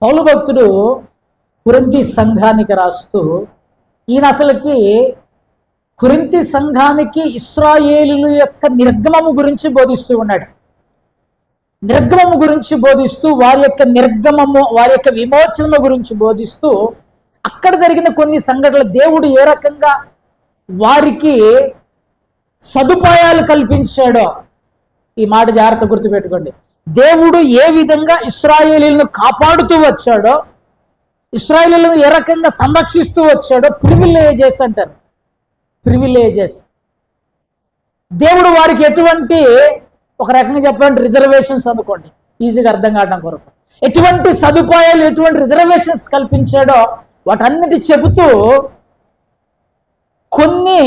పౌలు భక్తుడు కొరింథీ సంఘానికి రాస్తూ, ఈయన అసలుకి కొరింథీ సంఘానికి ఇశ్రాయేలుల యొక్క నిర్గమము గురించి బోధిస్తూ ఉన్నాడు. నిర్గమము గురించి బోధిస్తూ, వారి యొక్క నిర్గమము, వారి యొక్క విమోచనము గురించి బోధిస్తూ, అక్కడ జరిగిన కొన్ని సంఘటనలు, దేవుడు ఏ రకంగా వారికి సదుపాయాలు కల్పించాడో, ఈ మాట జాగ్రత్త గుర్తుపెట్టుకోండి. దేవుడు ఏ విధంగా ఇశ్రాయేలీలను కాపాడుతూ వచ్చాడో, ఇశ్రాయేలీలను ఏ రకంగా సంరక్షిస్తూ వచ్చాడో, ప్రివిలేజెస్ అంటారు. ప్రివిలేజెస్. దేవుడు వారికి ఎటువంటి, ఒక రకంగా చెప్పాలంటే రిజర్వేషన్స్ అనుకోండి, ఈజీగా అర్థం కావడం కొరకు, ఎటువంటి సదుపాయాలు, ఎటువంటి రిజర్వేషన్స్ కల్పించాడో వాటన్నిటి చెబుతూ, కొన్ని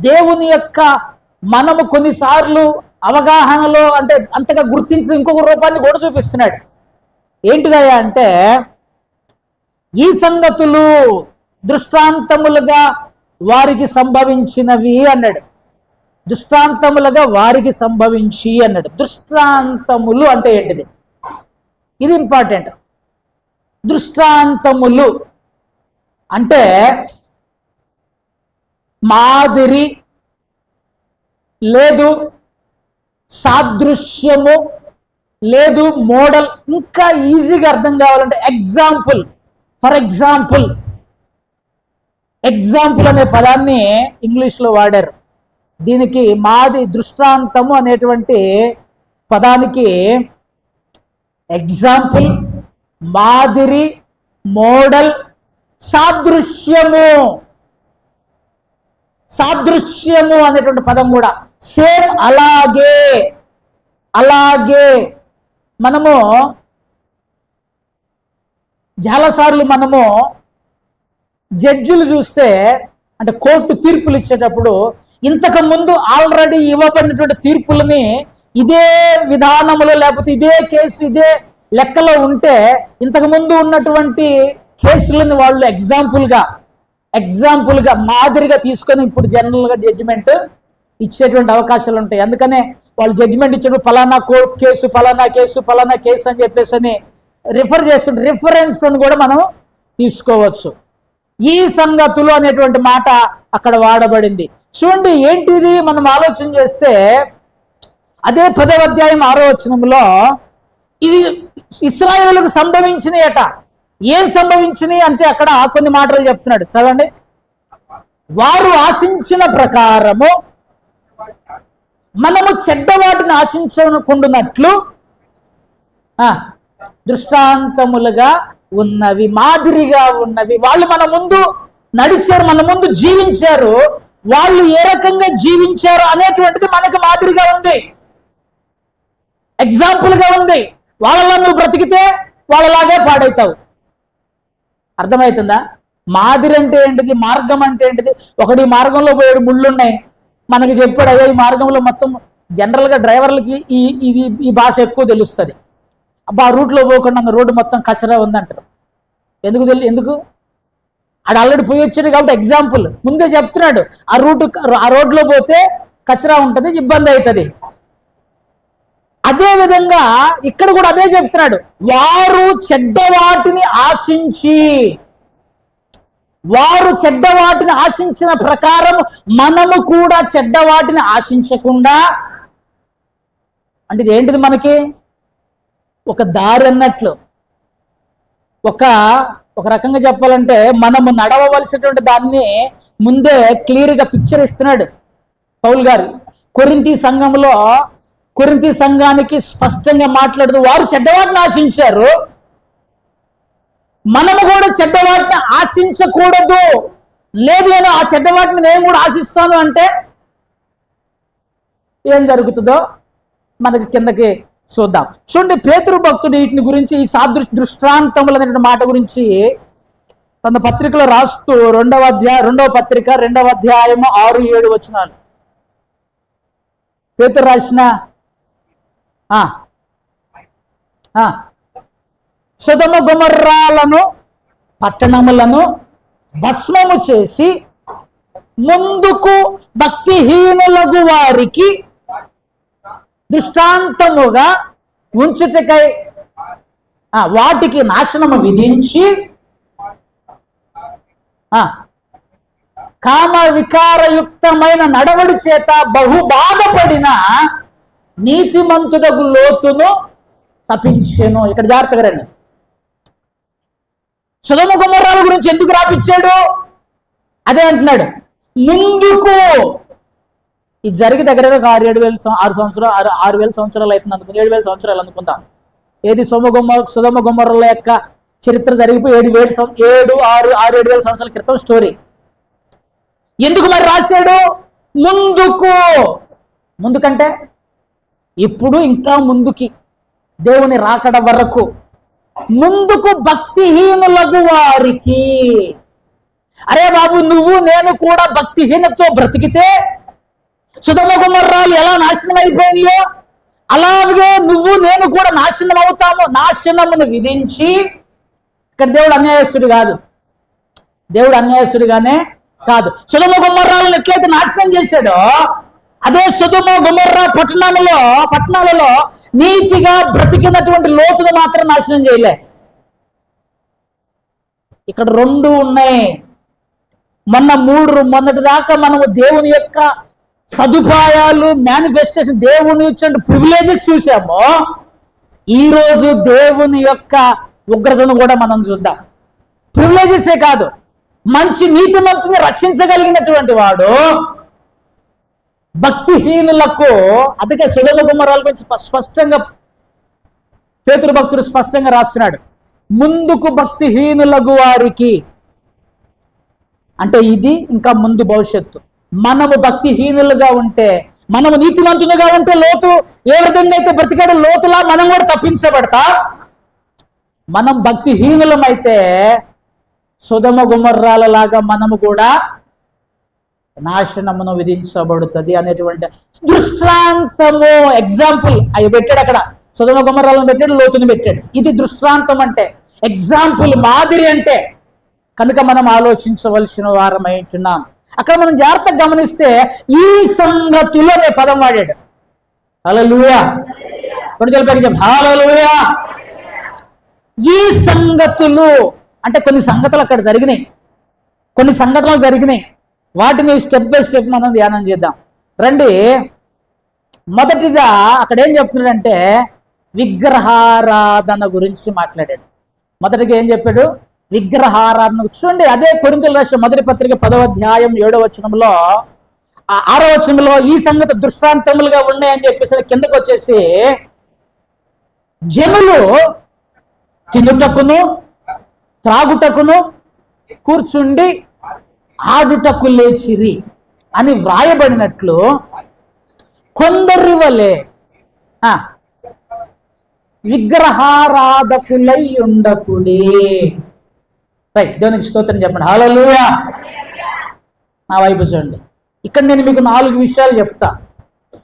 దేవుని యొక్క మనము కొన్నిసార్లు అవగాహనలో అంటే అంతగా గుర్తించిన ఇంకొక రూపాన్ని కూడా చూపిస్తున్నాడు. ఏంటిదయ్యా అంటే, ఈ సంగతులు దృష్టాంతములుగా వారికి సంభవించినవి అన్నాడు. దృష్టాంతములుగా వారికి సంభవించి అన్నాడు. దృష్టాంతములు అంటే ఏంటిది? ఇది ఇంపార్టెంట్. దృష్టాంతములు అంటే మాదిరి, లేదు సాదృశ్యము, లేదు మోడల్. ఇంకా ఈజీగా అర్థం కావాలంటే ఎగ్జాంపుల్. ఫర్ ఎగ్జాంపుల్, ఎగ్జాంపుల్ అనే పదాన్ని ఇంగ్లీష్లో వాడారు. దీనికి మాది దృష్టాంతము అనేటువంటి పదానికి ఎగ్జాంపుల్, మాదిరి, మోడల్, సాదృశ్యము. సాదృశ్యము అనేటువంటి పదం కూడా సేమ్, అలాగే. అలాగే మనము చాలాసార్లు మనము జడ్జిలు చూస్తే, అంటే కోర్టు తీర్పులు ఇచ్చేటప్పుడు, ఇంతకు ముందు ఆల్రెడీ ఇవ్వబడినటువంటి తీర్పులని ఇదే విధానములో, లేకపోతే ఇదే కేసు, ఇదే లెక్కలో ఉంటే, ఇంతకు ముందు ఉన్నటువంటి కేసులను వాళ్ళు ఎగ్జాంపుల్గా మాదిరిగా తీసుకొని ఇప్పుడు జనరల్గా జడ్జిమెంట్ ఇచ్చేటువంటి అవకాశాలు ఉంటాయి. అందుకనే వాళ్ళు జడ్జిమెంట్ ఇచ్చినప్పుడు ఫలానా కోర్టు కేసు, ఫలానా కేసు, ఫలానా కేసు అని చెప్పేసి అని రిఫర్ చేస్తుంటే, రిఫరెన్స్ అని కూడా మనం తీసుకోవచ్చు. ఈ సంగతులు అనేటువంటి మాట అక్కడ వాడబడింది. చూడండి ఏంటిది మనం ఆలోచన చేస్తే, అదే 10వ అధ్యాయం 6వ వచనంలో ఇది ఇశ్రాయేలుకు సంభవించినయట. ఏం సంభవించినాయి అంటే అక్కడ కొన్ని మాటలు చెప్తున్నాడు, చదవండి. వారు ఆశించిన ప్రకారము మనము చెడ్డవాటిని ఆశించకుండునట్లు దృష్టాంతములుగా ఉన్నవి, మాదిరిగా ఉన్నవి. వాళ్ళు మన ముందు నడిచారు, మన ముందు జీవించారు. వాళ్ళు ఏ రకంగా జీవించారు అనేటువంటిది మనకు మాదిరిగా ఉంది, ఎగ్జాంపుల్గా ఉంది. వాళ్ళలా నువ్వు బ్రతికితే వాళ్ళలాగే పాడవుతావు. అర్థమవుతుందా? మాదిరి అంటే ఏంటిది, మార్గం అంటే ఏంటిది? ఒకటి మార్గంలో పోయాడు, ముళ్ళున్నాయి, మనకి చెప్పాడు, అయ్యా ఈ మార్గంలో మొత్తం జనరల్గా డ్రైవర్లకి ఈ భాష ఎక్కువ తెలుస్తుంది. అబ్బా ఆ రూట్లో పోకుండా రోడ్డు మొత్తం కచరా ఉందంటారు. ఎందుకు ఆడ ఆల్రెడీ పోయి వచ్చాడు కాబట్టి ఎగ్జాంపుల్ ముందే చెప్తున్నాడు, ఆ రోడ్లో పోతే కచరా ఉంటుంది, ఇబ్బంది అవుతుంది. అదే విధంగా ఇక్కడ కూడా అదే చెప్తున్నాడు, వారు చెడ్డవాటిని ఆశించిన ప్రకారం మనము కూడా చెడ్డవాటిని ఆశించకుండా, అంటే ఇది ఏంటిది, మనకి ఒక దారి అన్నట్లు, ఒక రకంగా చెప్పాలంటే మనము నడవవలసినటువంటి దాన్ని ముందే క్లియర్గా పిక్చర్ ఇస్తున్నాడు పౌలు గారు. కొరింథీ సంఘానికి స్పష్టంగా మాట్లాడుతూ, వారు చెడ్డవాటిని ఆశించారు, మనము కూడా చెడ్డవాటిని ఆశించకూడదు. లేదు నేను ఆ చెడ్డవాటిని నేను కూడా ఆశిస్తాను అంటే ఏం జరుగుతుందో మనకి కిందకి చూద్దాం. చూడండి, పేతురు భక్తుడు వీటిని గురించి, ఈ దృష్టాంతములు అనేటువంటి మాట గురించి తన పత్రికలో రాస్తూ, 2వ పత్రిక 2వ అధ్యాయము 6-7 వచనాలు పేతురు రాసిన సొదొమ గొమొర్రాలను పట్టణములను భస్మము చేసి ముందుకు భక్తిహీనులకు వారికి దృష్టాంతముగా ఉంచుటకై వాటికి నాశనము విధించి కామ వికారయుక్తమైన నడవడి చేత బహు బాధపడిన నీతిమంతుడగు లోతును తప్పించెను. ఇక్కడ జాగ్రత్తగా రండి. సొదొమ గొమొర్రాల గురించి ఎందుకు రాపిచ్చాడు? అదే అంటున్నాడు, ముందుకు ఇది జరిగి దగ్గర 6,000 సంవత్సరాలు అవుతుంది అనుకుంది, 7,000 సంవత్సరాలు అనుకుందాం. ఏది సొదొమ గొమొర్రాల యొక్క చరిత్ర జరిగిపోయి 7,000 సంవత్సరాల క్రితం స్టోరీ. ఎందుకు మరి రాశాడు? ముందుకంటే ఇప్పుడు ఇంకా ముందుకి, దేవుని రాకడ వరకు ముందుకు భక్తిహీనులకు వారికి. అరే బాబు, నువ్వు నేను కూడా భక్తిహీనతో బ్రతికితే సొదొమ గొమొర్రాలు ఎలా నాశనం అయిపోయినాయో అలాగే నువ్వు నేను కూడా నాశనం అవుతాము. నాశనమును విధించి, ఇక్కడ దేవుడు అన్యాయస్తుడు కాదు, దేవుడు అన్యాయస్తుడిగానే కాదు. సొదొమ గొమొర్రాలను ఎట్లయితే నాశనం చేశాడో అదే సొదొమ గొమొర్రా పట్టణాలలో నీతిగా బ్రతికినటువంటి లోతును మాత్రం నాశనం చేయలే. ఇక్కడ 2 ఉన్నాయి. మొన్నటి దాకా మనము దేవుని యొక్క సదుపాయాలు, మేనిఫెస్టేషన్, దేవుని ఇచ్చిన ప్రివిలేజెస్ చూసాము. ఈరోజు దేవుని యొక్క ఉగ్రతను కూడా మనం చూద్దాం. ప్రివిలేజెసే కాదు, మంచి నీతిమంతుని రక్షించగలిగినటువంటి వాడు భక్తిహీనులకు, అందుకే సొదొమ గొమొర్రాల గురించి స్పష్టంగా పేతురు భక్తుడు స్పష్టంగా రాస్తున్నాడు, ముందుకు భక్తిహీనులకు వారికి. అంటే ఇది ఇంకా ముందు భవిష్యత్తు. మనము భక్తిహీనులుగా ఉంటే, మనము నీతిమంతులుగా ఉంటే లోతు ఏ విధంగా అయితే బ్రతికాడో లోతులా మనం కూడా తప్పించబడతా. మనం భక్తిహీనులమైతే సొదొమ గొమొర్రాల లాగా మనము కూడా నాశనమును విధించబడుతుంది అనేటువంటి దృష్టాంతము, ఎగ్జాంపుల్ అవి పెట్టాడు. అక్కడ సొదొమ గొమొర్రాలను పెట్టాడు, లోతుని పెట్టాడు. ఇది దృష్టాంతం అంటే, ఎగ్జాంపుల్, మాదిరి అంటే. కనుక మనం ఆలోచించవలసిన వారమై ఉంటున్నాం. అక్కడ మనం జాగ్రత్తగా గమనిస్తే ఈ సంగతులు అనే పదం వాడాడు. హల్లెలూయా. హల్లెలూయా. ఈ సంగతులు అంటే కొన్ని సంగతులు అక్కడ జరిగినాయి, కొన్ని సంఘటనలు జరిగినాయి. వాటిని స్టెప్ బై స్టెప్ మనం ధ్యానం చేద్దాం రండి. మొదటిగా అక్కడ ఏం చెప్తున్నాడంటే విగ్రహారాధన గురించి మాట్లాడాడు. మొదటిగా ఏం చెప్పాడు? విగ్రహారాధన. చూడండి, అదే కొరింథీయులకు రాసిన మొదటి పత్రిక 10వ అధ్యాయం 7వ వచనంలో 6వ వచనంలో ఈ సంగతి దృష్టాంతములుగా ఉన్నాయని చెప్పేసి కిందకు వచ్చేసి, జనులు తినుటకును త్రాగుటకును కూర్చుండి ఆడుటకు లేచిరి అని వ్రాయబడినట్లు కొందరి వలె విగ్రహారాధకులై ఉండకుడి. రైట్, దేవునికి స్తోత్రం చెప్పండి. హల్లెలూయా. నా వైపు చూడండి. ఇక్కడ నేను మీకు 4 విషయాలు చెప్తా.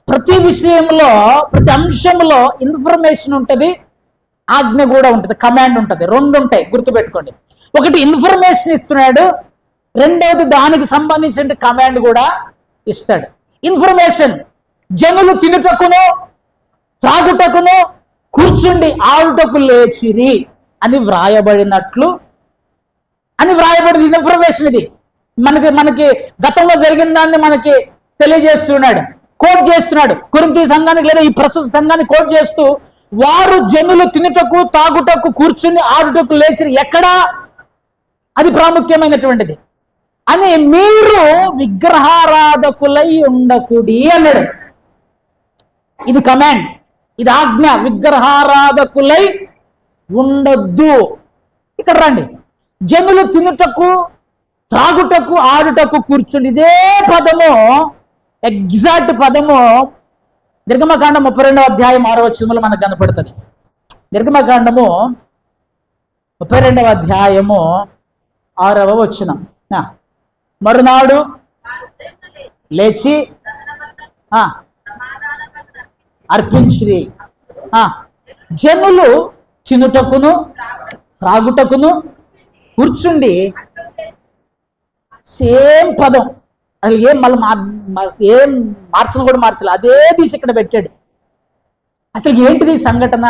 ప్రతి విషయంలో, ప్రతి అంశంలో ఇన్ఫర్మేషన్ ఉంటుంది, ఆజ్ఞ కూడా ఉంటుంది, కమాండ్ ఉంటుంది. 2 ఉంటాయి, గుర్తుపెట్టుకోండి. ఒకటి ఇన్ఫర్మేషన్ ఇస్తున్నాడు, రెండవది దానికి సంబంధించిన కమాండ్ కూడా ఇస్తాడు. ఇన్ఫర్మేషన్, జనులు తినుటకును త్రాగుటకును కూర్చుండి ఆడుటకు లేచిరి అని వ్రాయబడినట్లు అని వ్రాయబడింది. ఇన్ఫర్మేషన్ ఇది మనకి గతంలో జరిగిన దాన్ని మనకి తెలియజేస్తున్నాడు, కోట్ చేస్తున్నాడు. కొరింథీ సంఘానికి లేదా ఈ ప్రస్తుత సంఘాన్ని కోట్ చేస్తూ, వారు జనులు తినుటకు తాగుటకు కూర్చుని ఆడుటకు లేచిరి. ఎక్కడా? అది ప్రాముఖ్యమైనటువంటిది. అని మీరు విగ్రహారాధకులై ఉండకుడి అన్నాడు. ఇది కమాండ్, ఇది ఆజ్ఞ. విగ్రహారాధకులై ఉండొద్దు. ఇక్కడ రండి. జనులు తినుటకు త్రాగుటకు ఆడుటకు కూర్చుండి. ఇదే పదము, ఎగ్జాక్ట్ పదము నిర్గమకాండం 32వ అధ్యాయం 6వ వచనంలో మనకు కనపడుతుంది. నిర్గమకాండము 32వ అధ్యాయము 6వ వచనం. మరునాడు లేచి అర్పించిరి. జనులు తినుటకును త్రాగుటకును కూర్చుండి. సేమ్ పదం, అసలు ఏం ఏం మార్చను కూడా మార్చలే, అదే తీసి ఇక్కడ పెట్టాడు. అసలు ఏంటిది సంఘటన?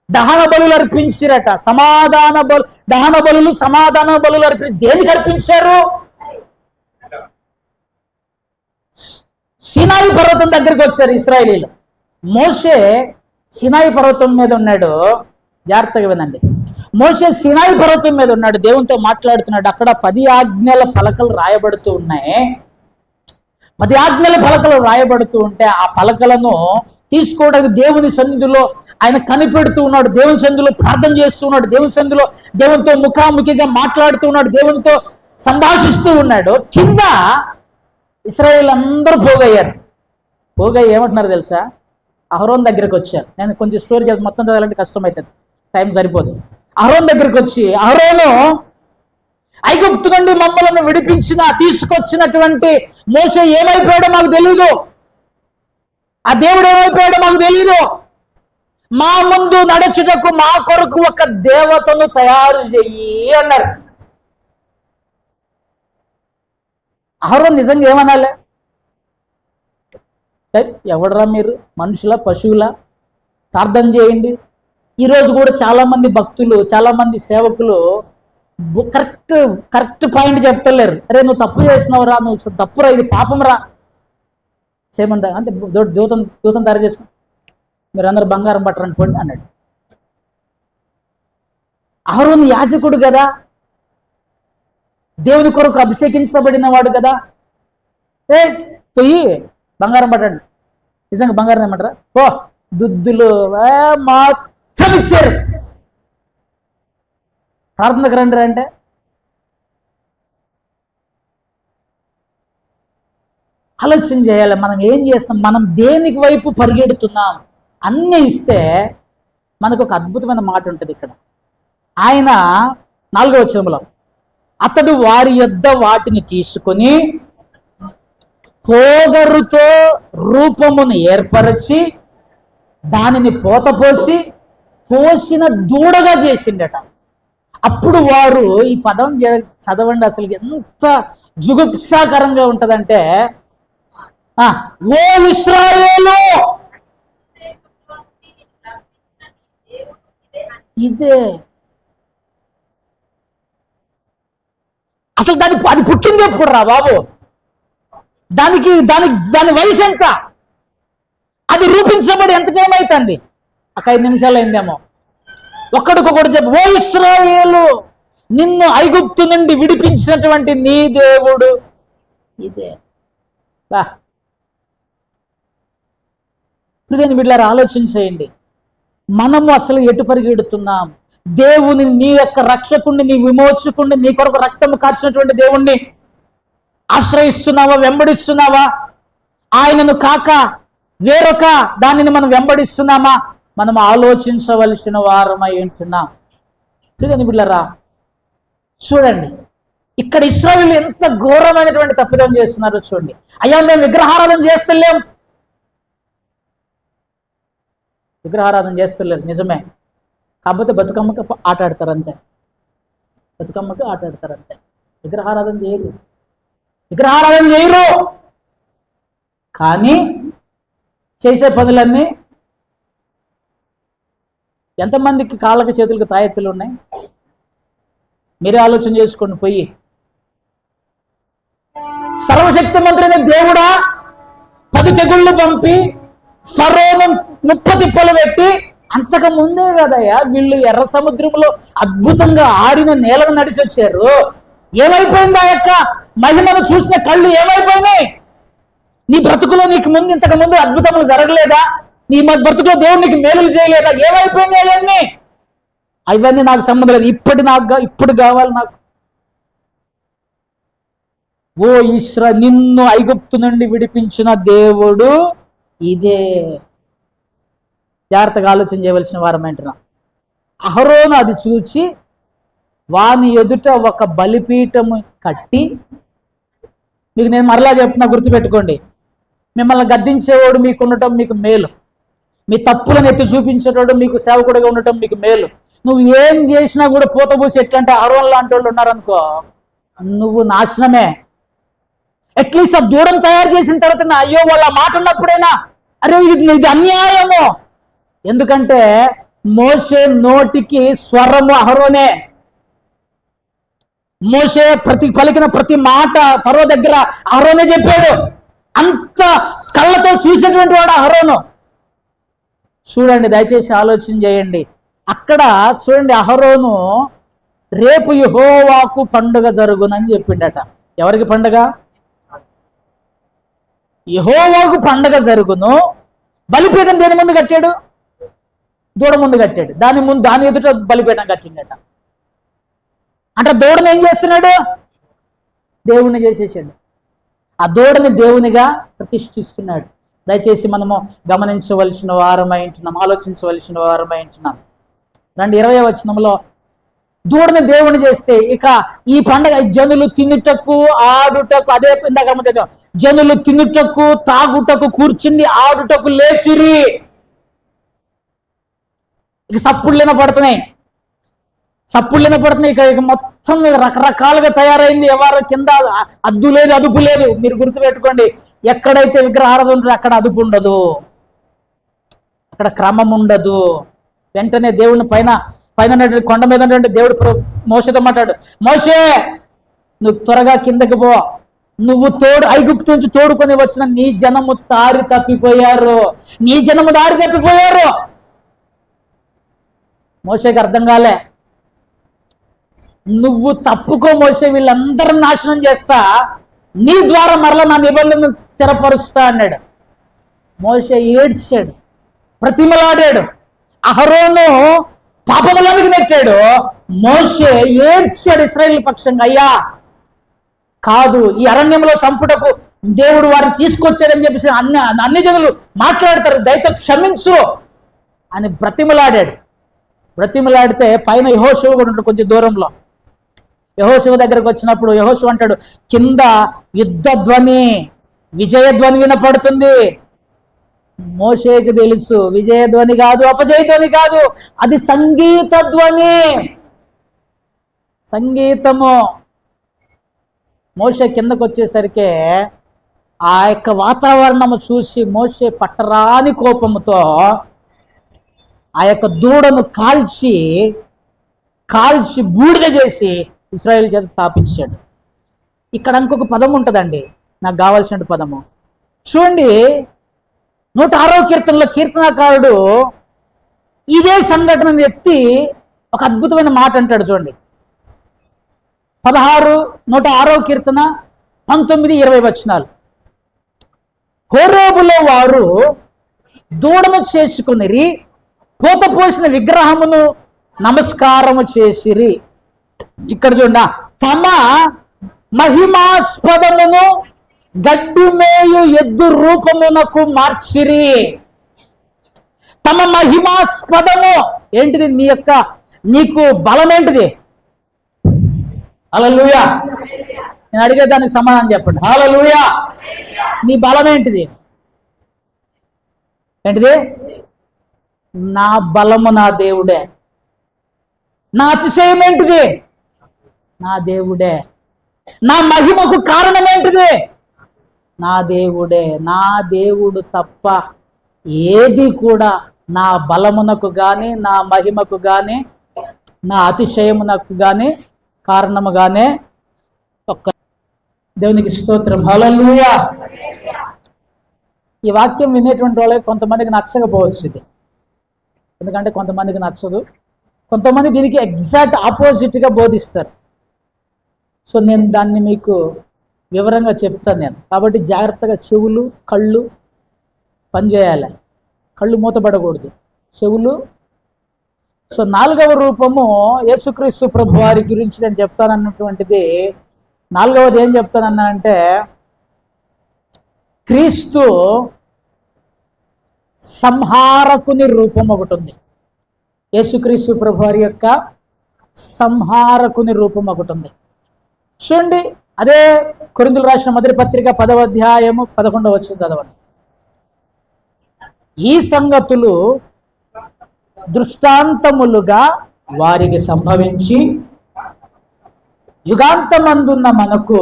దహన బలులు అర్పించిరట. దహన బలులు సమాధాన బలులు దేనికి అర్పించారు? సినాయి పర్వతం దగ్గరికి వచ్చారు ఇశ్రాయేలీలు. మోషే సినాయి పర్వతం మీద ఉన్నాడు. జాగ్రత్తగా వినండి. మోషే సినాయి పర్వతం మీద ఉన్నాడు, దేవునితో మాట్లాడుతున్నాడు. అక్కడ 10 ఆజ్ఞల పలకలు రాయబడుతూ ఉన్నాయి. 10 ఆజ్ఞల పలకలు రాయబడుతూ ఉంటే ఆ పలకలను తీసుకోవడానికి దేవుని సన్నిధిలో ఆయన కనిపెడుతూ ఉన్నాడు. దేవుని సన్నిధిలో ప్రార్థన చేస్తూ ఉన్నాడు. దేవుని సన్నిధిలో దేవునితో ముఖాముఖిగా మాట్లాడుతూ ఉన్నాడు. దేవునితో సంభాషిస్తూ ఉన్నాడు. కింద ఇశ్రాయేల్ అందరూ పోగయ్యారు. పోగయ్యి ఏమంటున్నారు తెలుసా? అహరోన్ దగ్గరికి వచ్చారు. నేను కొంచెం స్టోరీ మొత్తం చదవాలంటే కష్టమవుతుంది, టైం సరిపోదు. అహరోన్ దగ్గరికి వచ్చి, అహరోను, ఐగుప్తు నుండి మమ్మల్ని తీసుకొచ్చినటువంటి మోషే ఏమైపోయాడో మాకు తెలీదు, ఆ దేవుడు ఏమైపోయాడో మాకు తెలీదు. మా ముందు నడుచుటకు మా కొరకు ఒక దేవతను తయారు చెయ్యి అన్నారు. అహరోన్ నిజంగా ఏమనాలి? ఎవడరా మీరు, మనుషుల పశువుల? ప్రార్థన చేయండి. ఈరోజు కూడా చాలామంది భక్తులు, చాలామంది సేవకులు కరెక్ట్ పాయింట్ చెప్తలేరు. అరే నువ్వు తప్పు చేసినవురా, నువ్వు తప్పురా, ఇది పాపం రా చేయమంటా అంటే దూతం తయారు చేసుకో, మీరు అందరూ బంగారం పట్టరని పోండి అన్నాడు. అహరోను యాజకుడు కదా, దేవుని కొరకు అభిషేకించబడిన వాడు కదా. పోయి బంగారం పట్టండి. నిజంగా బంగారం ఏమంటారా? ఓ దుద్దులు మొత్తం ఇచ్చారు. ప్రార్థనకు రండి అంటే ఆలోచన చేయాలి. మనం ఏం చేస్తాం, మనం దేనికి వైపు పరిగెడుతున్నాం? అన్నీ ఇస్తే మనకు ఒక అద్భుతమైన మాట ఉంటుంది ఇక్కడ. ఆయన 4వ వచనంలో, అతడు వారి యొద్ద వాటిని తీసుకొని పోగరుతో రూపమును ఏర్పరచి దానిని పోతపోసి పోసిన దూడగా చేసిండట. అప్పుడు వారు, ఈ పదం చదవండి, అసలు ఎంత జుగుప్సాకరంగా ఉంటదంటే, ఓ ఇశ్రాయేలు, ఇదే అసలు అది పుట్టింది ఎప్పుడు రా బాబు? దాని వయసు ఎంత? అది రూపించబడి ఎంతకేమైతుంది? ఒక 5 నిమిషాలు అయిందేమో. ఒక్కడికొకటి చెప్పు, ఓ ఇశ్రాయేలు, నిన్ను ఐగుప్తు నుండి విడిపించినటువంటి నీ దేవుడు ఇదే. హృదయాన్ని బిడ్డలారా, ఆలోచన చేయండి. మనము అసలు ఎటు పరిగెడుతున్నాం? దేవుని, నీ యొక్క రక్షకుణ్ణి, నీ విమోచకుణ్ణి, నీ కొరకు రక్తము కార్చినటువంటి దేవుణ్ణి ఆశ్రయిస్తున్నావా, వెంబడిస్తున్నావా? ఆయనను కాక వేరొక దానిని మనం వెంబడిస్తున్నామా? మనం ఆలోచించవలసిన వారమై ఉంటున్నాం. హృదయాన్ని బిడ్డలారా, చూడండి, ఇక్కడ ఇశ్రాయేలు ఎంత ఘోరమైనటువంటి తప్పిదం చేస్తున్నారో చూడండి. అయ్యా మేము విగ్రహారాధన చేస్తలేం, విగ్రహారాధన చేస్తలేరు నిజమే, కాకపోతే బతుకమ్మకి ఆట ఆడతారు అంతే. బతుకమ్మకి ఆట ఆడతారు అంతే, విగ్రహారాధన చేయరు. కానీ చేసే పనులన్నీ, ఎంతమందికి కాళ్ళకి చేతులకు తాయెత్తులు ఉన్నాయి? మీరే ఆలోచన చేసుకోండి. పోయి సర్వశక్తి మంత్రిని దేవుడా 10 తెగుళ్ళు పంపి ఫరోను 30 తిప్పలు పెట్టి, అంతకు ముందే కదయ్యా వీళ్ళు ఎర్ర సముద్రంలో అద్భుతంగా ఆడిన నేలను నడిచి వచ్చారు. ఏమైపోయింది? ఆ యొక్క మహిమను చూసిన కళ్ళు ఏమైపోయినాయి? నీ బ్రతుకులో నీకు ముందు ఇంతకు ముందు అద్భుతములు జరగలేదా? నీ బ్రతుకులో దేవుడు నీకు మేలులు చేయలేదా? ఏమైపోయినాయి అవన్నీ నాకు సంబంధం లేదు. ఇప్పుడు కావాలి నాకు. ఓ నిన్ను ఐగుప్తు నుండి విడిపించిన దేవుడు ఇదే. జాగ్రత్తగా ఆలోచన చేయవలసిన వారమంటున్నా. అహరోను అది చూచి వాని ఎదుట ఒక బలిపీఠము కట్టి, మీకు నేను మరలా చెప్తున్నా, గుర్తుపెట్టుకోండి, మిమ్మల్ని గద్దించేవాడు మీకు ఉండటం మీకు మేలు, మీ తప్పులను ఎత్తి చూపించేటోడు మీకు సేవకుడిగా ఉండటం మీకు మేలు. నువ్వు ఏం చేసినా కూడా పూతబూసి ఎట్లంటే అహరోను లాంటి వాళ్ళు ఉన్నారనుకో, నువ్వు నాశనమే. అట్లీస్ట్ ఆ దూడం తయారు చేసిన తర్వాత అయ్యో వాళ్ళ మాట ఉన్నప్పుడైనా, అరే ఇది అన్యాయము. ఎందుకంటే మోషే నోటికి స్వరము అహరోనే. మోషే పలికిన ప్రతి మాట ఫరో దగ్గర అహరోనే చెప్పాడు. అంత కళ్ళతో చూసినటువంటి వాడు అహరోను. చూడండి, దయచేసి ఆలోచన చేయండి. అక్కడ చూడండి, అహరోను రేపు యెహోవాకు పండుగ జరుగునని చెప్పిండట. ఎవరికి పండుగ? యెహోవాకు పండుగ జరుగును. బలిపీఠం దేని ముందు కట్టాడు? దూడ ముందు కట్టాడు. దాని ఎదుట బలిపీఠం కట్టిండట. అంటే దూడని ఏం చేస్తున్నాడు? దేవుణ్ణి చేసేసాడు. ఆ దూడని దేవునిగా ప్రతిష్ఠిస్తున్నాడు. దయచేసి మనము గమనించవలసిన వారమై ఉంటున్నాం, ఆలోచించవలసిన వారమై ఉంటున్నాం. రండి, 20వ వచనంలో దూడని దేవుని చేస్తే ఇక ఈ పండగ జనులు తినుటకు ఆడుటకు, అదే ఇందాక జనులు తినుటకు తాగుటకు కూర్చుంది, ఆడుటకు లేచిరి. ఇక సప్పుళ్ళు వినపడుతున్నాయి. ఇక మొత్తం రకరకాలుగా తయారైంది. ఎవరు కింద అద్దు లేదు, అదుపు లేదు. మీరు గుర్తుపెట్టుకోండి, ఎక్కడైతే విగ్రహారాధన ఉంటుందో అక్కడ అదుపు ఉండదు, అక్కడ క్రమం ఉండదు. వెంటనే దేవుని పైన కొండ మీద ఉన్నటువంటి దేవుడు మోషేతో మాట్లాడు, మోషే నువ్వు త్వరగా కిందకి పో, నువ్వు ఐగుప్తు నుంచి తోడుకొని వచ్చిన నీ జనము దారి తప్పిపోయారు. మోషేకి అర్థం కాలే. నువ్వు తప్పుకో మోషే, వీళ్ళందరూ నాశనం చేస్తా, నీ ద్వారా మరలా నా నిబంధనను స్థిరపరుస్తా అన్నాడు. మోషే ఏడ్చాడు, ప్రతిమలాడాడు. అహరోను పాపములోనికి నెట్టాడు, మోషే ఏడ్చాడు ఇశ్రాయేలు పక్షంగా. అయ్యా కాదు, ఈ అరణ్యంలో చంపుటకు దేవుడు వారిని తీసుకొచ్చాడని చెప్పేసి అన్ని జనులు మాట్లాడతారు, దయతో క్షమించు అని బ్రతిమలాడితే పైన యెహోషువ కూడా ఉంటాడు కొంచెం దూరంలో. యెహోషువ దగ్గరకు వచ్చినప్పుడు యెహోషువ అంటాడు, కింద యుద్ధ ధ్వని, విజయధ్వని వినపడుతుంది. మోషేకి తెలుసు, విజయధ్వని కాదు, అపజయధ్వని కాదు, అది సంగీత ధ్వని, సంగీతము. మోషే కిందకు వచ్చేసరికి ఆ యొక్క వాతావరణము చూసి మోషే పట్టరాని కోపముతో ఆ యొక్క దూడను కాల్చి బూడిద చేసి ఇశ్రాయేలు చేత స్థాపించాడు. ఇక్కడ ఇంకొక పదం ఉంటుందండి, నాకు కావాల్సిన పదము. చూడండి, 106వ కీర్తనలో కీర్తనాకారుడు ఇదే సంఘటనను ఎత్తి ఒక అద్భుతమైన మాట అంటాడు. చూడండి, 106వ కీర్తన 19-20 వచనాలు. హోరేబులో వారు దూడను చేసుకునిరి, పోత పోసిన విగ్రహమును నమస్కారము చేసిరి. ఇక్కడ చూడ తమ మహిమాస్పదమును గడ్డి మేయు ఎద్దు రూపమునకు మార్చిరి. తమ మహిమాస్పదము ఏంటిది? నీకు బలం ఏంటిది? హల్లెలూయా. నేను అడిగే దానికి సమాధానం చెప్పండి. హల్లెలూయా. నీ బలం ఏంటిది? నా బలము నా దేవుడే. నా అతిశయం ఏంటిది? నా దేవుడే. నా మహిమకు కారణం ఏంటిది? నా దేవుడే. నా దేవుడు తప్ప ఏది కూడా నా బలమునకు కానీ, నా మహిమకు కానీ, నా అతిశయమునకు కానీ కారణముగానే ఒక్క దేవునికి స్తోత్రం. హల్లెలూయా. ఈ వాక్యం వినేటువంటి వాళ్ళకి కొంతమందికి నచ్చకపోవచ్చు ఇది, ఎందుకంటే కొంతమందికి నచ్చదు, కొంతమంది దీనికి ఎగ్జాక్ట్ ఆపోజిట్గా బోధిస్తారు. సో నేను దాన్ని మీకు వివరంగా చెప్తాను నేను. కాబట్టి జాగ్రత్తగా చెవులు కళ్ళు పనిచేయాలి, కళ్ళు మూతపడకూడదు, చెవులు. సో 4వ రూపము యేసుక్రీస్తు ప్రభు వారి గురించి నేను చెప్తానన్నటువంటిది. 4వది ఏం చెప్తానన్నానంటే, క్రీస్తు సంహారకుని రూపం ఒకటి ఉంది. యేసుక్రీస్తు ప్రభు వారి యొక్క సంహారకుని రూపం ఒకటి ఉంది. చూడండి, అదే కొరింథీయులకు రాసిన మొదటి పత్రిక 10వ అధ్యాయము 11వ వచనం చదవండి. ఈ సంగతులు దృష్టాంతములుగా వారికి సంభవించి యుగాంతమందున్న మనకు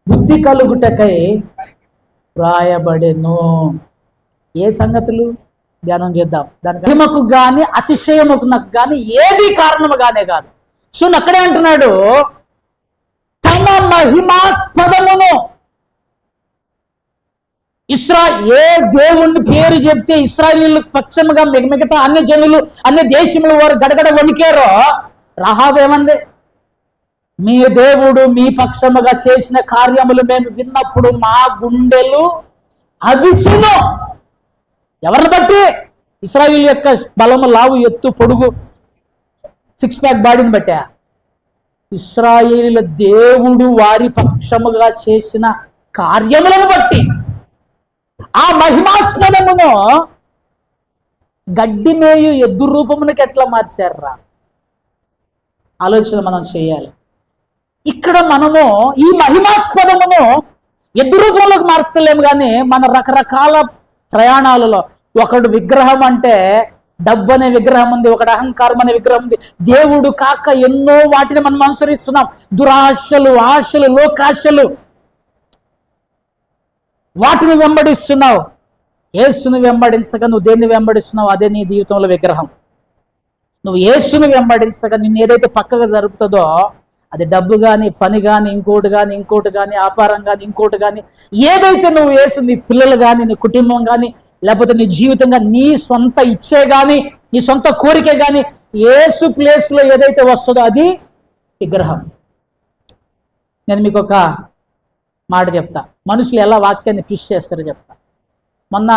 బుద్ధి కలుగుటకై వ్రాయబడెను. ఏ సంగతులు? ధ్యానం చేద్దాం. దానికి మహిమకు గాని అతిశయముకు గాని ఏది కారణముగానే కాదు. సో అక్కడే అంటున్నాడు, తమ మహిమాస్పదమును. ఏ దేవుని పేరు చెప్తే ఇశ్రాయేలు పక్షముగా మిగతా అన్ని జనులు అన్ని దేశముల వారు గడగడ వణికారో, రాహాబు ఏమంది? మీ దేవుడు మీ పక్షముగా చేసిన కార్యములు మేము విన్నప్పుడు మా గుండెలు అవిసిను. ఎవరిని బట్టి? ఇశ్రాయేలు యొక్క బలము, లావు, ఎత్తు, పొడుగు, 6 ప్యాక్ బాడీని బట్టా? ఇశ్రాయేలుల దేవుడు వారి పక్షముగా చేసిన కార్యములను బట్టి. ఆ మహిమాస్పదమును గడ్డి మేయు ఎద్దు రూపమునకి ఎట్లా మార్చారా? ఆలోచన మనం చేయాలి. ఇక్కడ మనము ఈ మహిమాస్పదమును ఎద్దు రూపంలోకి మార్చలేము, కానీ మన రకరకాల ప్రయాణాలలో ఒకడు విగ్రహం అంటే డబ్బు అనే విగ్రహం ఉంది, ఒకటి అహంకారం అనే విగ్రహం ఉంది. దేవుడు కాక ఎన్నో వాటిని మనం అనుసరిస్తున్నాం. దురాశలు, ఆశలు, లోకాశలు, వాటిని వెంబడిస్తున్నావు. యేసుని వెంబడించగా నువ్వు దేన్ని వెంబడిస్తున్నావు అదే నీ జీవితంలో విగ్రహం. నువ్వు యేసుని వెంబడించగా నిన్ను ఏదైతే పక్కగా జరుగుతుందో అది డబ్బు కానీ, పని కానీ, ఇంకోటి కానీ, వ్యాపారం కానీ, ఇంకోటి కానీ, ఏదైతే నువ్వు యేసు, నీ పిల్లలు కానీ, నీ కుటుంబం కానీ, లేకపోతే నీ జీవితంగా నీ సొంత ఇచ్చే కానీ, నీ సొంత కోరిక కానీ, యేసు ప్లేస్లో ఏదైతే వస్తుందో అది విగ్రహం. నేను మీకు ఒక మాట చెప్తా, మనుషులు ఎలా వాక్యాన్ని ట్విస్ట్ చేస్తారో చెప్తా. మొన్న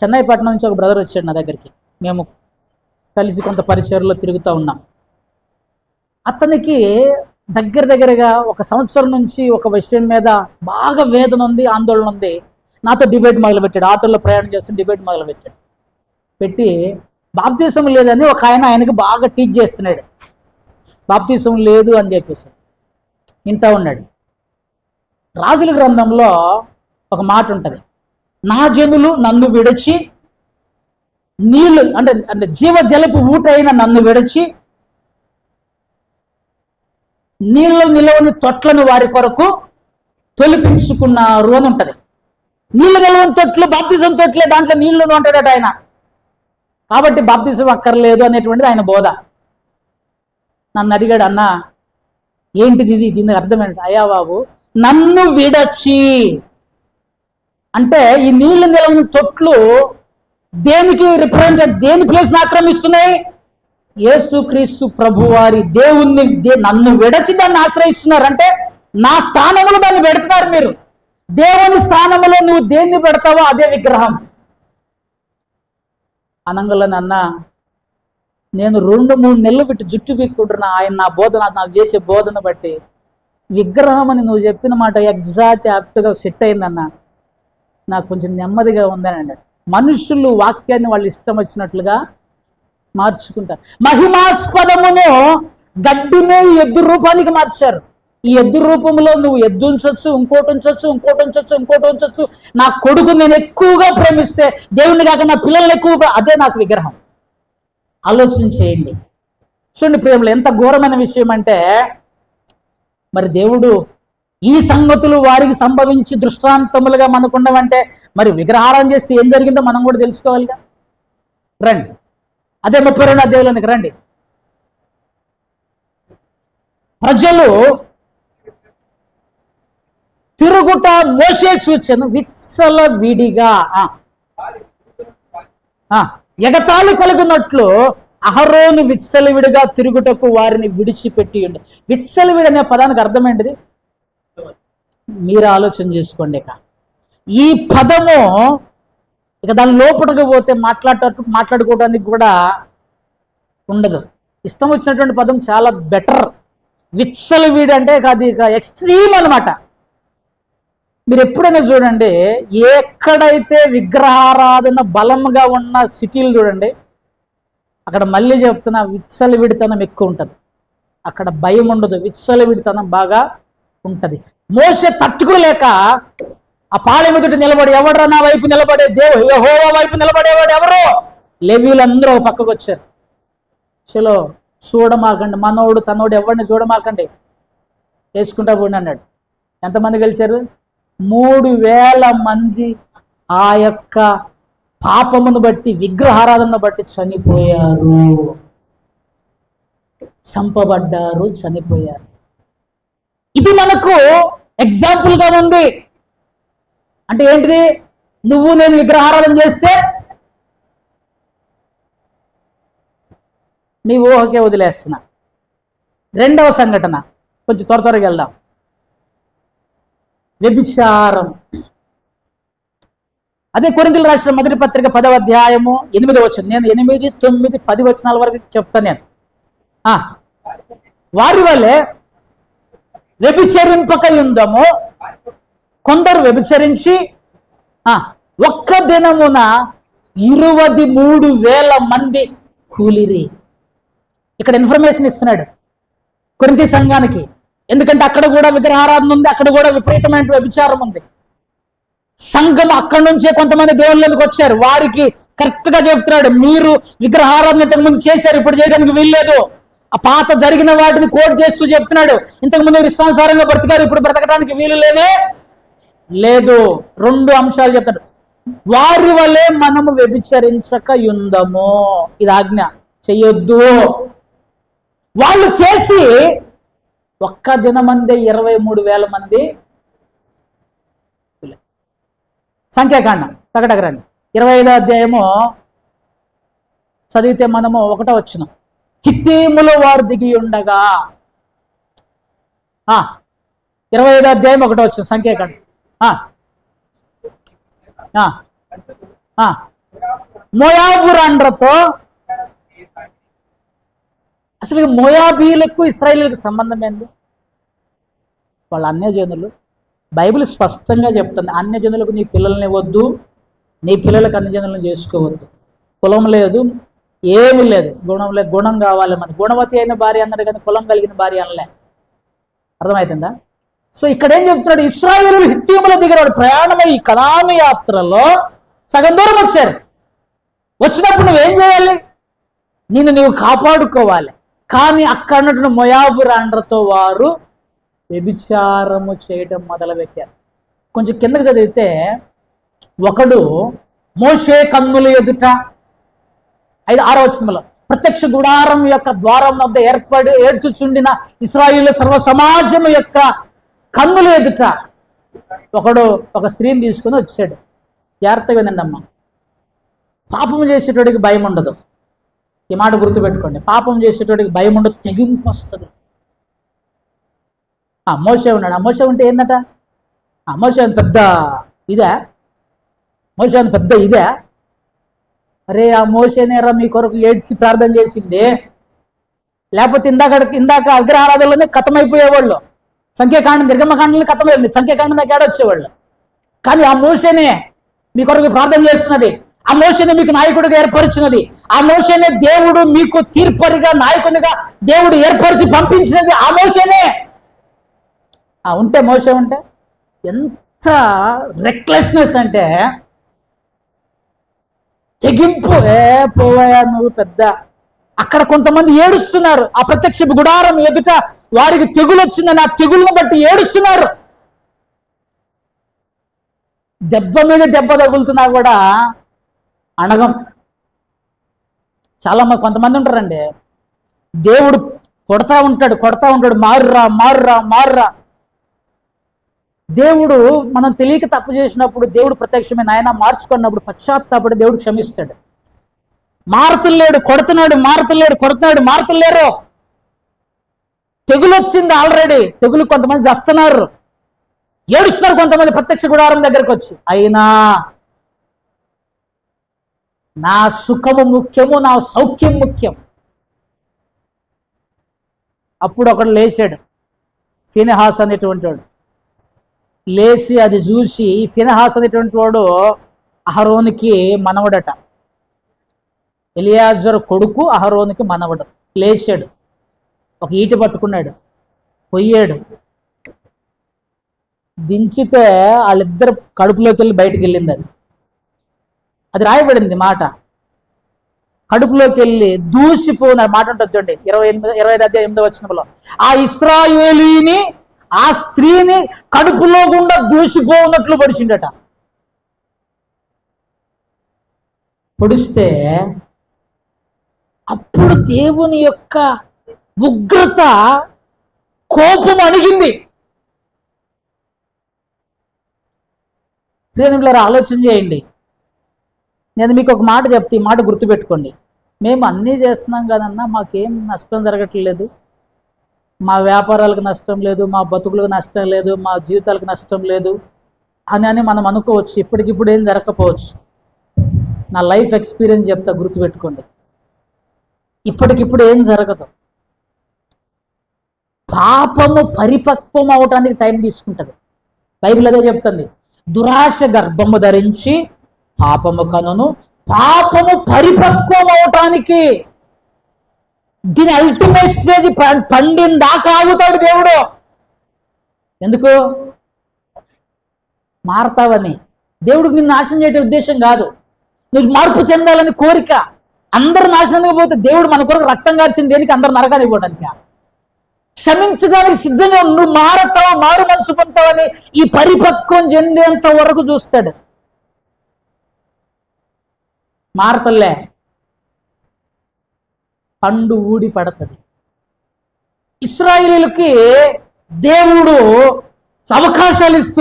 చెన్నైపట్నం నుంచి ఒక బ్రదర్ వచ్చాడు నా దగ్గరికి. మేము కలిసి కొంత పరిచయలో తిరుగుతూ ఉన్నాం. అతనికి దగ్గరగా 1 సంవత్సరం నుంచి ఒక విషయం మీద బాగా వేదన ఉంది, ఆందోళన ఉంది. నాతో డిబేట్ మొదలుపెట్టాడు. ఆటోలో ప్రయాణం చేస్తున్న డిబేట్ మొదలుపెట్టాడు. పెట్టి బాప్తీసం లేదని ఒక ఆయనకి బాగా టీచ్ చేస్తున్నాడు. బాప్తీసం లేదు అని చెప్పేసి వింటా ఉన్నాడు. రాజుల గ్రంథంలో ఒక మాట ఉంటుంది, నా జనులు నన్ను విడిచి నీళ్లు అంటే జీవజలపు ఊటైన నన్ను విడిచి నీళ్ళ నిలవని తొట్లను వారి కొరకు తొలిపించుకున్నారు అని ఉంటుంది. నీళ్ళు నిలవని తొట్లు బాప్తిజం తొట్లే, దాంట్లో నీళ్లు అంటాడట ఆయన. కాబట్టి బాప్తిజం అక్కర్లేదు అనేటువంటిది ఆయన బోధ. నన్ను అడిగాడు, అన్న ఏంటిది ఇది, దీనికి అర్థం ఏంటి? అయ్యా బాబు, నన్ను విడచి అంటే ఈ నీళ్లు నిలవని తొట్లు దేనికి రిప్రజెంట్, దేని ప్లేస్ని ఆక్రమిస్తున్నాయి? యేసుక్రీస్తు ప్రభువారి దేవుణ్ణి నన్ను విడచి దాన్ని ఆశ్రయిస్తున్నారంటే నా స్థానంలో దాన్ని పెడుతున్నారు మీరు. దేవుని స్థానంలో నువ్వు దేన్ని పెడతావో అదే విగ్రహం. అనంగలనన్నా నేను 2-3 నెలలు పెట్టి జుట్టు పీక్కుంటున్నా. ఆయన నా బోధన, నాకు చేసే బోధన బట్టి విగ్రహం అని నువ్వు చెప్పిన మాట ఎగ్జాక్ట్ యాప్ట్గా సెట్ అయిందన్న. నాకు కొంచెం నెమ్మదిగా ఉందని అన్నాడు. మనుషులు వాక్యాన్ని వాళ్ళు ఇష్టం వచ్చినట్లుగా మార్చుకుంటారు. మహిమాస్పదమును గడ్డినే ఎద్దు రూపానికి మార్చారు. ఈ ఎద్దు రూపంలో నువ్వు ఎద్దు ఉంచొచ్చు, ఇంకోటి ఉంచొచ్చు. నా కొడుకు నేను ఎక్కువగా ప్రేమిస్తే దేవుని కాక నా పిల్లల్ని ఎక్కువగా, అదే నాకు విగ్రహం. ఆలోచన చేయండి. చూడండి ప్రేమలు, ఎంత ఘోరమైన విషయం అంటే, మరి దేవుడు ఈ సంగతులు వారికి సంభవించి దృష్టాంతములుగా మనకుండవంటే మరి విగ్రహారం చేస్తే ఏం జరిగిందో మనం కూడా తెలుసుకోవాలిగా. రండి, అదే 32వ అధ్యాయంలోనికి రండి. ప్రజలు తిరుగుట మోషే చూచెను విచ్చల విడిగా, ఎగతాళి కలుగునట్లు అహరోను విచ్చలవిడిగా తిరుగుటకు వారిని విడిచిపెట్టి ఉండి. విచ్చలవిడి అనే పదానికి అర్థం ఏంటిది? మీరు ఆలోచన చేసుకోండి. ఈ పదము ఇక దాని లోపలికి పోతే మాట్లాడుకోవడానికి కూడా ఉండదు. ఇష్టం వచ్చినటువంటి పదం చాలా బెటర్. విచ్చలవిడి అంటే అది ఇక ఎక్స్ట్రీమ్ అనమాట. మీరు ఎప్పుడైనా చూడండి, ఎక్కడైతే విగ్రహారాధన బలంగా ఉన్న సిటీలు చూడండి, అక్కడ మళ్ళీ చెప్తున్నా విచ్చలవిడితనం ఎక్కువ ఉంటుంది. అక్కడ భయం ఉండదు, విచ్చలవిడితనం బాగా ఉంటుంది. మోషే తట్టుకోలేక ఆ పాళెం ఎదుట నిలబడి, ఎవడరా నా వైపు నిలబడే, యెహోవా వైపు నిలబడేవాడు ఎవరో? లేవీయులందరూ ఒక పక్కకు వచ్చారు. చలో చూడమాకండి, మనోడు తనోడు ఎవరిని చూడమాకండి, వేసుకుంటా పోండి అన్నాడు. ఎంతమంది గెలిచారు? 3000 మంది ఆ యొక్క పాపమును బట్టి, విగ్రహారాధనను బట్టి చనిపోయారు, చంపబడ్డారు, చనిపోయారు. ఇది మనకు ఎగ్జాంపుల్ గా ఉంది. అంటే ఏంటిది? నువ్వు నేను విగ్రహారాధన చేస్తే మీ ఊహకే వదిలేస్తున్నా. రెండవ సంఘటన, కొంచెం త్వరగా వెళ్దాం. వ్యభిచారం. అదే కొరింథీయులకు రాసిన మొదటి పత్రిక 10వ అధ్యాయము 8వ వచనం. నేను 8, 9, 10 వచనాల వరకు చెప్తాను. నేను వారి వల్లే వ్యభిచరింపక యుందము. కొందరు వ్యభిచరించి ఒక్క దినమున 23,000 మంది కూలిరి. ఇక్కడ ఇన్ఫర్మేషన్ ఇస్తున్నాడు కొరింథీ సంఘానికి. ఎందుకంటే అక్కడ కూడా విగ్రహారాధన ఉంది, అక్కడ కూడా విపరీతమైన వ్యభిచారం ఉంది. సంఘం అక్కడి నుంచే కొంతమంది దేవుళ్ళకి వచ్చారు. వారికి కరెక్ట్ గా చెప్తున్నాడు, మీరు విగ్రహారాధన ఇంతకుముందు చేశారు, ఇప్పుడు చేయడానికి వీల్లేదు. ఆ పాత జరిగిన వాటిని కోట్ చేస్తూ చెప్తున్నాడు. ఇంతకుముందు ఇష్టానుసారంగా బ్రతికారు, ఇప్పుడు బ్రతకడానికి వీలు లేదు. 2 అంశాలు చెప్తాడు. వారి వల్లే మనము వ్యభిచరించక యుందము. ఇది ఆజ్ఞ, చెయ్యొద్దు. వాళ్ళు చేసి ఒక్క దినమందే 23,000 మంది. సంఖ్యాకాండం టకటకరండి 25వ అధ్యాయము చదివితే మనము 1వ వచనం. హిత్తీముల వారు దిగి ఉండగా, 25వ అధ్యాయం 1వ వచనం సంఖ్యాకాండం. మోయాబురాండ్రతో, అసలు మోయాబీలకు ఇశ్రాయేలులకు సంబంధం ఏంది? వాళ్ళ అన్యజనులు. బైబిల్ స్పష్టంగా చెప్తుంది, అన్యజనులకు నీ పిల్లల్ని ఇవ్వద్దు, నీ పిల్లలకు అన్యజనులను చేసుకోవద్దు. కులం లేదు, ఏమి లేదు, గుణం లేదు. గుణం కావాలి మనకి. గుణవతి అయిన భార్య అన్నాడు కానీ కులం కలిగిన భార్య అనలే. అర్థమవుతుందా? సో ఇక్కడ ఏం చెప్తున్నాడు? ఇశ్రాయేలు హిత్తీముల దగ్గర ప్రయాణమై ఈ కనాను యాత్రలో సగం దూరం వచ్చారు. వచ్చినప్పుడు నువ్వేం చేయాలి? నీవు కాపాడుకోవాలి. కానీ అక్కడ ఉన్నటువంటి మోయాబురాండ్రతో వారు వ్యభిచారము చేయడం మొదలుపెట్టారు. కొంచెం కిందకి చదివితే, ఒకడు మోషే కన్నుల ఎదుట 6వ వచనంలో ప్రత్యక్ష గుడారం యొక్క ద్వారం వద్ద ఏడ్చుచుండిన ఇశ్రాయేలు సర్వ సమాజం యొక్క కన్నుల ఎదుట ఒకడు ఒక స్త్రీని తీసుకుని వచ్చాడు. జాగ్రత్తగా వినండి అమ్మ. పాపం చేసేటోడికి భయం ఉండదు. ఈ మాట గుర్తుపెట్టుకోండి. పాపం చేసేటోడికి భయం ఉండదు, తెగింపు వస్తుంది. మోషే ఉన్నాడు. మోషే ఉంటే ఏందట? మోషే పెద్ద ఇదే, మోషే పెద్ద ఇదే. అరే ఆ మోషేనేరా మీ కొరకు ఏడ్చి ప్రార్థన చేసింది. లేకపోతే ఇందాక అగ్రహారాధనలోనే కథమైపోయేవాళ్ళు. సంఖ్యాకాండం, నిర్గమకాండంలో కథమైంది. సంఖ్యాకాండం దాకా ఏడొచ్చేవాళ్ళు. కానీ ఆ మోషేనే మీ కొరకు ప్రార్థన చేస్తున్నది. ఆ మోషేనే మీకు నాయకుడిగా ఏర్పరిచినది. ఆ మోషేనే దేవుడు మీకు తీర్పరిగా, నాయకునిగా దేవుడు ఏర్పరిచి పంపించినది. ఆ మోషేనే ఉంటే, మోషే ఉంటే ఎంత రెక్లెస్నెస్ అంటే, తెగింపు. పోవయా నువ్వు పెద్ద. అక్కడ కొంతమంది ఏడుస్తున్నారు. ఆ ప్రత్యక్ష గుడారం ఎదుట వారికి తెగులు వచ్చిందని ఆ తెగులను బట్టి ఏడుస్తున్నారు. దెబ్బ మీద దెబ్బ తగులుతున్నా కూడా అణగం. చాలా మంది, కొంతమంది ఉంటారండి, దేవుడు కొడతా ఉంటాడు, మారురా. దేవుడు మనం తెలియక తప్పు చేసినప్పుడు దేవుడు ప్రత్యక్షమైన ఆయన మార్చుకున్నప్పుడు పశ్చాత్తాపడి దేవుడు క్షమిస్తాడు. మారుతులేడు, మారుతులేరు. తెగులు వచ్చింది ఆల్రెడీ. తెగులు కొంతమంది చస్తున్నారు, ఏడుస్తున్నారు కొంతమంది ప్రత్యక్ష గుడారం దగ్గరకు వచ్చి. అయినా నా సుఖము ముఖ్యము, నా సౌఖ్యం ముఖ్యం. అప్పుడు ఒకడు లేచాడు, ఫీనెహాస్ అనేటువంటి వాడు. లేచి అది చూసి, ఫీనెహాస్ అనేటువంటి వాడు అహరోనికి మనవడట. ఎలియాజరు కొడుకు, అహరోనికి మనవడు. లేచాడు, ఒక ఈటి పట్టుకున్నాడు, పొయ్యాడు. దించితే వాళ్ళిద్దరు కడుపులోకి వెళ్ళి బయటికి వెళ్ళింది. అది రాయబడింది మాట. కడుపులోకి వెళ్ళి దూసిపోయిన మాట ఉంటుంది చూడండి, 25 అధ్యాయం 8వ వచనంలో. ఆ ఇశ్రాయేలీని, ఆ స్త్రీని కడుపులో గుండా దూసిపోన్నట్లు పడిచిండట. పొడిస్తే అప్పుడు దేవుని యొక్క ఉగ్రత, కోపం అణిగింది. ప్రియనులారా, ఆలోచన చేయండి. నేను మీకు ఒక మాట చెప్తే ఈ మాట గుర్తుపెట్టుకోండి. మేము అన్నీ చేస్తున్నాం కదన్నా, మాకేం నష్టం జరగట్లేదు, మా వ్యాపారాలకు నష్టం లేదు, మా బతుకులకు నష్టం లేదు, మా జీవితాలకు నష్టం లేదు అని మనం అనుకోవచ్చు. ఇప్పటికిప్పుడు ఏం జరగకపోవచ్చు. నా లైఫ్ ఎక్స్పీరియన్స్ చెప్తా, గుర్తుపెట్టుకోండి. ఇప్పటికిప్పుడు ఏం జరగదు. పాపము పరిపక్వం అవటానికి టైం తీసుకుంటుంది. బైబిల్ అదే చెప్తుంది. దురాశ గర్భము ధరించి పాపము కనును, పాపము పరిపక్వం అవటానికి, దీని అల్టిమేట్ స్టేజ్ పండిన దాకా ఆగుతాడు దేవుడు. ఎందుకు? మారతావని. దేవుడికి నిన్ను నాశనం చేయడం ఉద్దేశం కాదు, నువ్వు మార్పు చెందాలని కోరిక. అందరు నాశనంగా పోతే దేవుడు మన కొరకు రక్తం కార్చింది దేనికి? అందరు నరకానికి పోవడానికి. క్షమించడానికి సిద్ధంగా నువ్వు మారతావు, మారు మనసు పొందుతావని ఈ పరిపక్వం చెందేంత వరకు చూస్తాడు. మారతలే, పండు ఊడి పడుతుంది. ఇశ్రాయేలుకి దేవుడు అవకాశాలు ఇస్తూ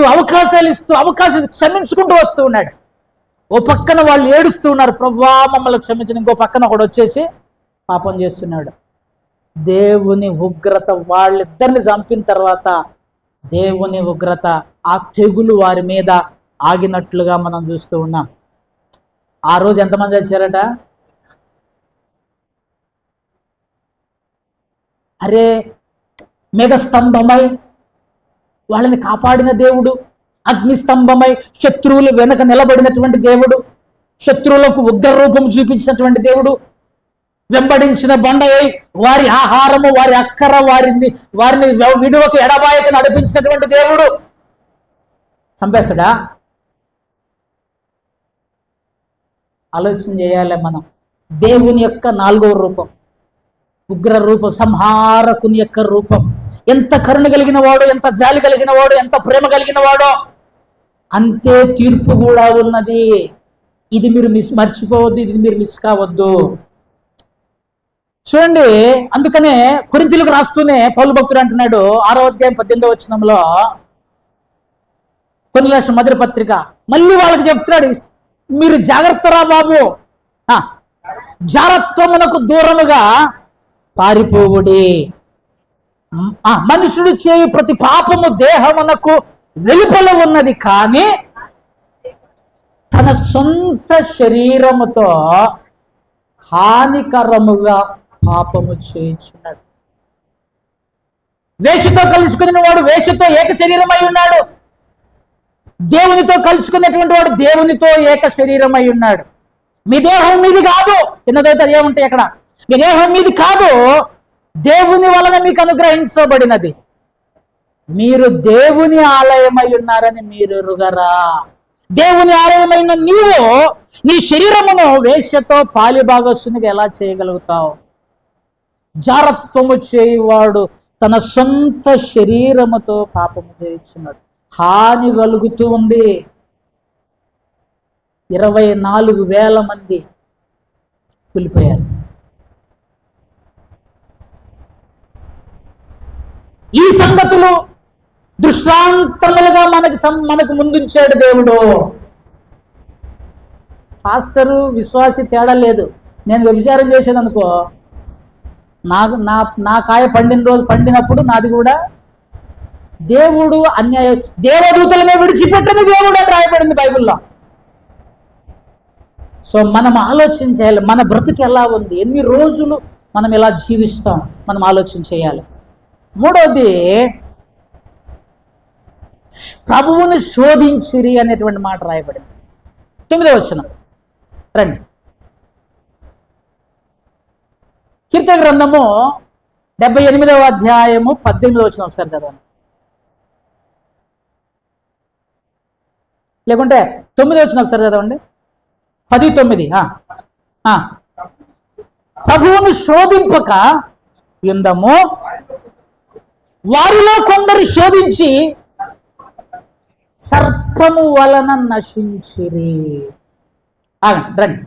క్షమించుకుంటూ వస్తూ ఉన్నాడు. ఓ పక్కన వాళ్ళు ఏడుస్తూ ఉన్నారు, ప్రభువా మమ్మల్ని క్షమించని. ఇంకో పక్కన ఒకడు వచ్చేసి పాపం చేస్తున్నాడు. దేవుని ఉగ్రత, వాళ్ళిద్దరిని చంపిన తర్వాత దేవుని ఉగ్రత, ఆ తెగులు వారి మీద ఆగినట్లుగా మనం చూస్తూ ఉన్నాం. ఆ రోజు ఎంతమంది వచ్చారట? అరే, మేఘస్తంభమై వాళ్ళని కాపాడిన దేవుడు, అగ్నిస్తంభమై శత్రువులు వెనక నిలబడినటువంటి దేవుడు, శత్రువులకు ఉగ్ర రూపం చూపించినటువంటి దేవుడు, వెంబడించిన బండయ్యి వారి ఆహారము, వారి అక్కర, వారిని విడువకు ఎడబాయక నడిపించినటువంటి దేవుడు చంపేస్తాడా? ఆలోచన చేయాలి మనం. దేవుని యొక్క 4వ రూపం, ఉగ్ర రూపం, సంహారకుని యొక్క రూపం. ఎంత కరుణ కలిగిన వాడు, ఎంత జాలి కలిగిన వాడు, ఎంత ప్రేమ కలిగిన వాడో అంతే తీర్పు కూడా ఉన్నది. ఇది మీరు మర్చిపోవద్దు, ఇది మీరు మిస్ కావద్దు. చూడండి, అందుకనే కొరింథీయులకు రాస్తూనే పౌలు భక్తుడు అంటున్నాడు 6వ అధ్యాయం 18వ వచనంలో, కొరింథీయులకు రాసిన మొదటి పత్రిక, మళ్ళీ వాళ్ళకి చెప్తున్నాడు, మీరు జాగ్రత్తరా బాబు, జారత్వమునకు దూరముగా పారిపోవుడి. మనుషుడు చేయు ప్రతి పాపము దేహమునకు వెలుపల ఉన్నది, కానీ తన సొంత శరీరముతో హానికరముగా పాపము చేయించున్నాడు. వేషతో కలుసుకున్న వాడు వేషతో ఏక శరీరమై ఉన్నాడు. దేవునితో కలుసుకున్నటువంటి వాడు దేవునితో ఏక శరీరమై ఉన్నాడు. మీ దేహం మీది కాదు, చిన్నదైతే ఏముంటాయి అక్కడ, మీ దేహం మీది కాదు, దేవుని వలన మీకు అనుగ్రహించబడినది. మీరు దేవుని ఆలయమై ఉన్నారని మీరు ఎరుగరా? దేవుని ఆలయమైన నీవు నీ శరీరమును వేశ్యతో పాలిభాగస్సునిగా ఎలా చేయగలుగుతావు? జారత్వము చేయువాడు తన సొంత శరీరముతో పాపము చేయించున్నాడు. హాని కలుగుతూ ఉంది. 24,000 మంది కూలిపోయారు. ఈ సంగతులు దృష్టాంతములుగా మనకు ముందుంచాడు దేవుడు. పాస్టరు విశ్వాసి తేడా లేదు. నేను వ్యభిచారం చేశాను అనుకో, నా కాయ పండినప్పుడు నాది కూడా దేవుడు దేవదూతలనే విడిచిపెట్టని దేవుడు అని రాయబడింది బైబిల్లో. సో మనం ఆలోచించాలి, మన బ్రతుకు ఎలా ఉంది, ఎన్ని రోజులు మనం ఎలా జీవిస్తాం, మనం ఆలోచన చేయాలి. 3వది, ప్రభువును శోధించిరి అనేటువంటి మాట రాయబడింది. 9వ వచనం రండి. కీర్తన గ్రంథము 78వ అధ్యాయము 18వ వచనం ఒకసారి చదవండి. లేకుంటే 9వ వచనం ఒకసారి చదవండి. 10:9. ప్రభువును శోధింపక యుందము, వారిలో కొందరు శోధించి సర్పము వలన నశించిరి. రండి,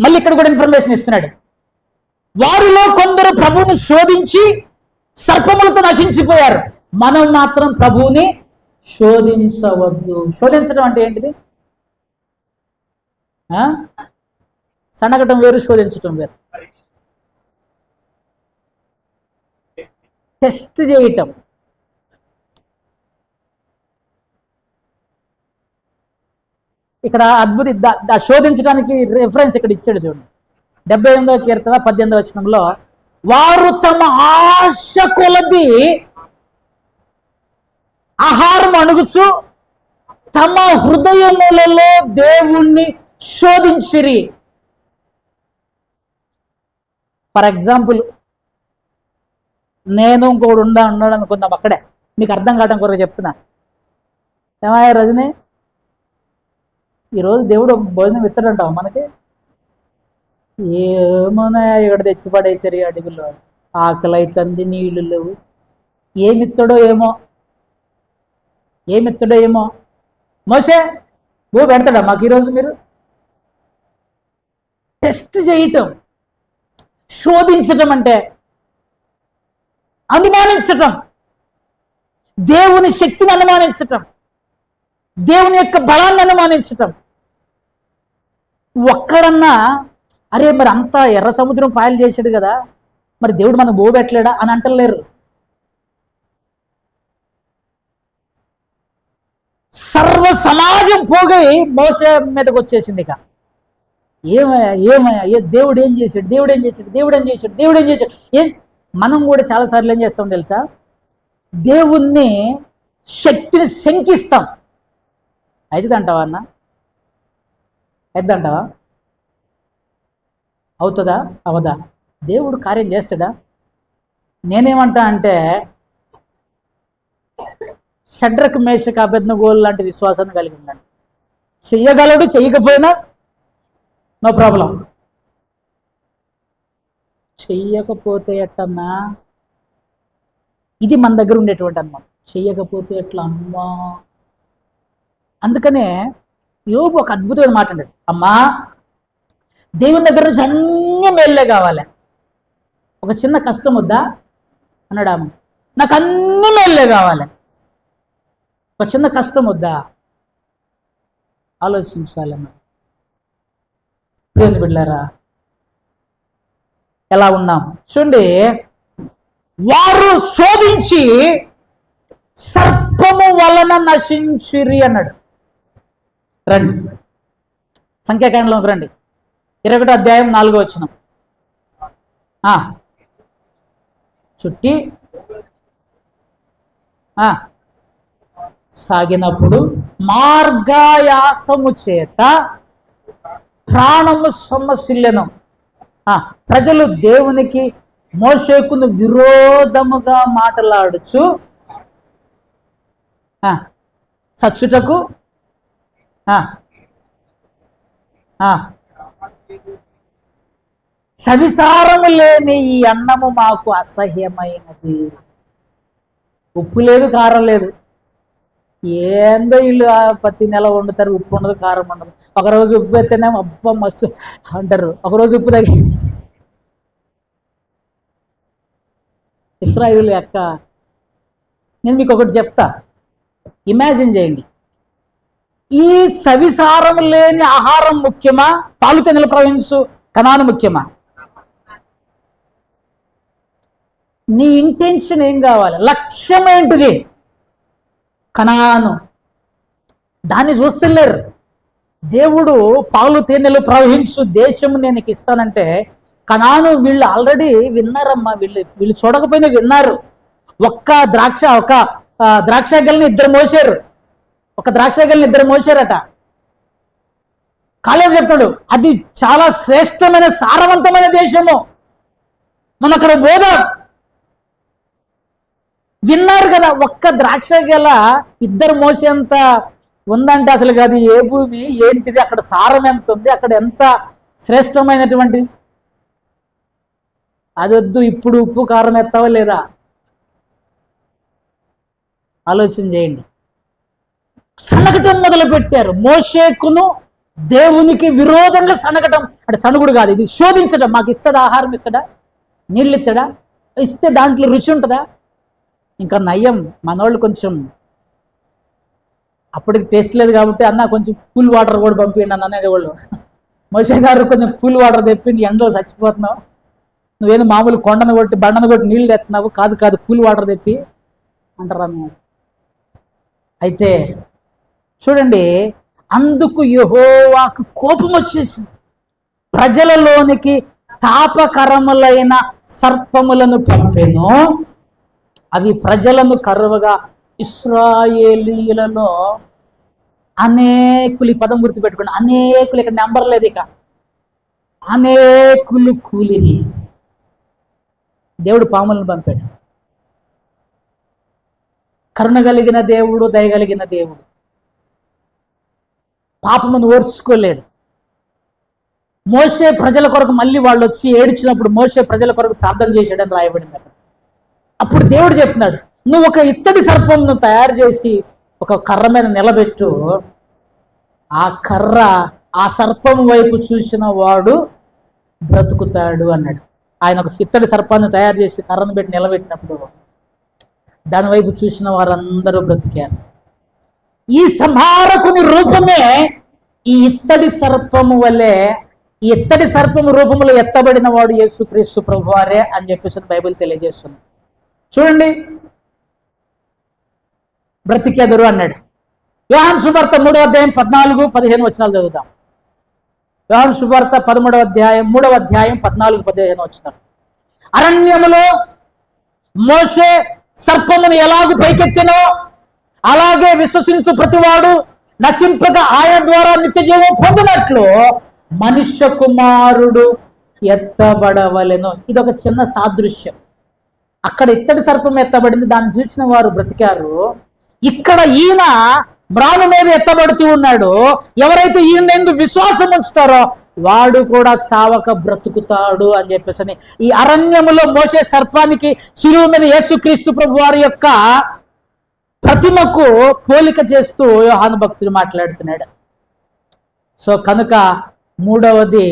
మళ్ళీ ఇక్కడ కూడా ఇన్ఫర్మేషన్ ఇస్తున్నాడు. వారిలో కొందరు ప్రభువుని శోధించి సర్పములతో నశించిపోయారు, మనం మాత్రం ప్రభువుని శోధించవద్దు. శోధించడం అంటే ఏంటిది? సనగటం వేరు, శోధించటం వేరు. టెస్ట్ చేయటం. ఇక్కడ అద్భుత శోధించడానికి రిఫరెన్స్ ఇక్కడ ఇచ్చాడు చూడండి. 78వ కీర్తన 18వ వచనంలో, వారు తమ ఆశ కొలది ఆహారం అణుగుచు తమ హృదయములలో దేవుణ్ణి శోధించిరి. ఫర్ ఎగ్జాంపుల్, నేను ఇంకోడు ఉన్నాడు అనుకుందాం అక్కడే, మీకు అర్థం కావడం కొరకు చెప్తున్నా. ఏమయ్యా రజని, ఈరోజు దేవుడు భోజనం ఇస్తాడంటావు మనకి? ఏమోనా, ఇక్కడ తెచ్చి పడేసరి అడుగులో, ఆకలి అవుతుంది, నీళ్లు లేవు, ఏమిస్తాడో ఏమో. మోసే ఓ పెడతాడా మాకు ఈరోజు? మీరు టెస్ట్ చేయటం, శోధించటం అంటే అనుమానించటం, దేవుని శక్తిని అనుమానించటం, దేవుని యొక్క బలాన్ని అనుమానించటం. ఒక్కడన్నా అరే మరి అంతా ఎర్ర సముద్రం పాయలు చేశాడు కదా, మరి దేవుడు మనకు బోబెట్టలేడా అని అంటలేరు. సర్వ సమాజం పోగై మోసే మీదకి వచ్చేసింది. ఇక ఏమయ్యా దేవుడు ఏం చేశాడు. మనం కూడా చాలాసార్లు ఏం చేస్తాం తెలుసా? దేవుణ్ణి శక్తిని శంకిస్తాం. అవుతుందంటావా అన్న? అవుతుందంటావా? అవుతుందా అవదా? దేవుడు కార్యం చేస్తాడా? నేనేమంటా అంటే, షడ్రక్ మేషక్ అబేద్నెగోలు లాంటి విశ్వాసాన్ని కలిగి ఉన్నాడు. చెయ్యగలడు, చెయ్యకపోయినా నో ప్రాబ్లం. చెయ్యకపోతే ఎట్టన్నా? ఇది మన దగ్గర ఉండేటువంటి అన్నమాట. చెయ్యకపోతే ఎట్లా అమ్మా? అందుకనే యోబు ఒక అద్భుతమైన మాట అన్నాడు, అమ్మా దేవుని దగ్గర నుంచి అన్ని మేళ్ళే కావాలి, ఒక చిన్న కష్టం వద్దా అన్నాడు. అమ్మ నాకు అన్ని మేళ్ళే కావాలి, ఒక చిన్న కష్టం వద్దా? ఆలోచించాలమ్మా. దేవుని బిడ్డలారా, ఎలా ఉన్నాం చూడండి. వారు శోధించి సర్పము వలన నశించిరి అన్నాడు. రండి సంఖ్యాకాండంలోకి రండి, 21వ అధ్యాయం 4వ వచనం. చుట్టి సాగినప్పుడు మార్గాయాసము చేత ప్రాణము సొమ్మసిల్లెను. ప్రజలు దేవునికి మోషేకును విరోధముగా మాట్లాడుచు సచ్చుటకు సవిసారము లేని ఈ అన్నము మాకు అసహ్యమైనది. ఉప్పు లేదు, కారం లేదు. ఏందో వీళ్ళు ప్రతి నెల వండుతారు, ఉప్పు ఉండదు, కారం ఉండదు. ఒకరోజు ఉప్పు ఎత్తేనేమో అబ్బా మస్తు అంటారు, ఒకరోజు ఉప్పు తగ్గి. ఇశ్రాయేలు యొక్క నేను మీకు ఒకటి చెప్తా, ఇమాజిన్ చేయండి. ఈ సవిసారం లేని ఆహారం ముఖ్యమా, పాలు తెనెలు ప్రవహించు కనాను ముఖ్యమా? నీ ఇంటెన్షన్ ఏం కావాలి? లక్ష్యం ఏంటిది? కనాను. దాన్ని చూస్తలేరు. దేవుడు పాలు తేనెలు ప్రవహించు దేశము నేను నీకు ఇస్తానంటే, కనాను వీళ్ళు ఆల్రెడీ విన్నారమ్మా. వీళ్ళు చూడకపోయినా విన్నారు. ఒక ద్రాక్ష గెలని ఇద్దరు మోసారట. కాలేబు చెప్తాడు, అది చాలా శ్రేష్టమైన సారవంతమైన దేశము, మనం అక్కడ పోదాం. విన్నారు కదా. ఒక్క ద్రాక్ష గెల ఇద్దరు మోసేంత ఉందంటే అసలు కాదు ఏ భూమి ఏంటిది, అక్కడ సారం ఎంత ఉంది, అక్కడ ఎంత శ్రేష్టమైనటువంటి. అది వద్దు, ఇప్పుడు ఉప్పు కారం ఎత్తావా లేదా ఆలోచన చేయండి. సనగటం మొదలు పెట్టారు. మోషేకును దేవునికి విరోధంగా సనగటం అంటే సనుగుడు కాదు, ఇది శోధించడం. మాకు ఇస్తాడా, ఆహారం ఇస్తాడా, నీళ్ళు ఇస్తాడా, ఇస్తే దాంట్లో రుచి ఉంటుందా? ఇంకా నయ్యం మనోళ్ళు కొంచెం అప్పటికి టేస్ట్ లేదు కాబట్టి అన్న కొంచెం కూల్ వాటర్ కూడా పంపించండి అన్న అనేవాళ్ళు. మోషే గారు కొంచెం కూల్ వాటర్ తెప్పి ఎండలో చచ్చిపోతున్నావు, నువ్వేదో మామూలు కొండను కొట్టి బండను కొట్టి నీళ్ళు తెస్తున్నావు, కాదు కాదు కూల్ వాటర్ తెప్పి అంటారు అన్నమాట. అయితే చూడండి, అందుకు యెహోవాకు కోపం వచ్చేసి ప్రజలలోనికి తాపకరములైన సర్పములను పంపెను. అవి ప్రజలను కరువుగా, ఇశ్రాయేలీయులలో అనేకులు, ఈ పదం గుర్తుపెట్టుకోండి, అనేకులు, ఇక్కడ నెంబర్ లేదు, ఇక అనేకులు కూలిని. దేవుడు పాములను పంపాడు. కరుణ కలిగిన దేవుడు, దయగలిగిన దేవుడు, పాపమును ఓర్చుకోలేడు. మోషే ప్రజల కొరకు మళ్ళీ వాళ్ళు వచ్చి ఏడ్చినప్పుడు మోషే ప్రజల కొరకు ప్రార్థన చేశాడని రాయబడింది అక్కడ. అప్పుడు దేవుడు చెప్తున్నాడు, నువ్వు ఒక ఇత్తడి సర్పంను తయారు చేసి ఒక కర్ర మీద నిలబెట్టు, ఆ కర్ర ఆ సర్పం వైపు చూసిన వాడు బ్రతుకుతాడు అన్నాడు. ఆయన ఒక ఇత్తడి సర్పాన్ని తయారు చేసి కర్రను పెట్టి నిలబెట్టినప్పుడు దాని వైపు చూసిన వారందరూ బ్రతికారు. ఈ సంహారకుని రూపమే ఈ ఇత్తడి సర్పము వలె, ఈ ఇత్తడి సర్పము రూపంలో ఎత్తబడిన వాడు యేసుక్రీస్తు ప్రభువారే అని చెప్పేసి బైబిల్ తెలియజేస్తుంది. చూడండి, బ్రతికెదరు అన్నాడు. యోహాను సువార్త 3వ అధ్యాయం 14-15 వచనాలు చదువుదాం. యోహాను సువార్త 13వ అధ్యాయం 3వ అధ్యాయం 14-15 వచనాలు. అరణ్యములో మోషే సర్పమును ఎలాగూ పైకెత్తినో అలాగే విశ్వసించు ప్రతివాడు నశింపక ఆయన ద్వారా నిత్య జీవం పొందినట్లు మనుష్య కుమారుడు ఎత్తబడవలెను. ఇది ఒక చిన్న సాదృశ్యం. అక్కడ ఇత్తడి సర్పం ఎత్తబడింది, దాన్ని చూసిన వారు బ్రతికారు. ఇక్కడ ఈయన మ్రాను మీద ఎత్తబడుతూ ఉన్నాడు. ఎవరైతే ఈయన ఎందుకు విశ్వాసం ఉంచుతారో వాడు కూడా చావక బ్రతుకుతాడు అని చెప్పేసి ఈ అరణ్యములో మోసే సర్పానికి శిలువ మీద యేసుక్రీస్తు ప్రభు వారి యొక్క ప్రతిమకు పోలిక చేస్తూ యోహాను భక్తుడు మాట్లాడుతున్నాడు. సో కనుక మూడవది,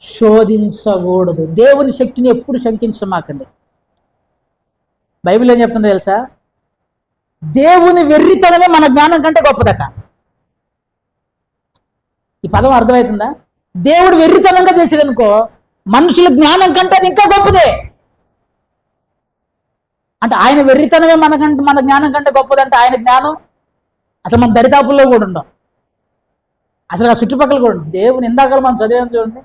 శోధించకూడదు. దేవుని శక్తిని ఎప్పుడు శంకించమాకండి. బైబిల్ ఏం చెప్తుందో తెలుసా? దేవుని వెర్రితనమే మన జ్ఞానం కంటే గొప్పదట. ఈ పదం అర్థమవుతుందా? దేవుడు వెర్రితనంగా చేసాడు అనుకో, మనుషుల జ్ఞానం కంటే అది ఇంకా గొప్పదే. అంటే ఆయన వెర్రితనమే మన జ్ఞానం కంటే గొప్పదంటే ఆయన జ్ఞానం అసలు మన దరిదాపుల్లో కూడా ఉండం, అసలు ఆ చుట్టుపక్కల కూడా ఉండవు. దేవుని ఇందాక మనం చదివాం చూడండి,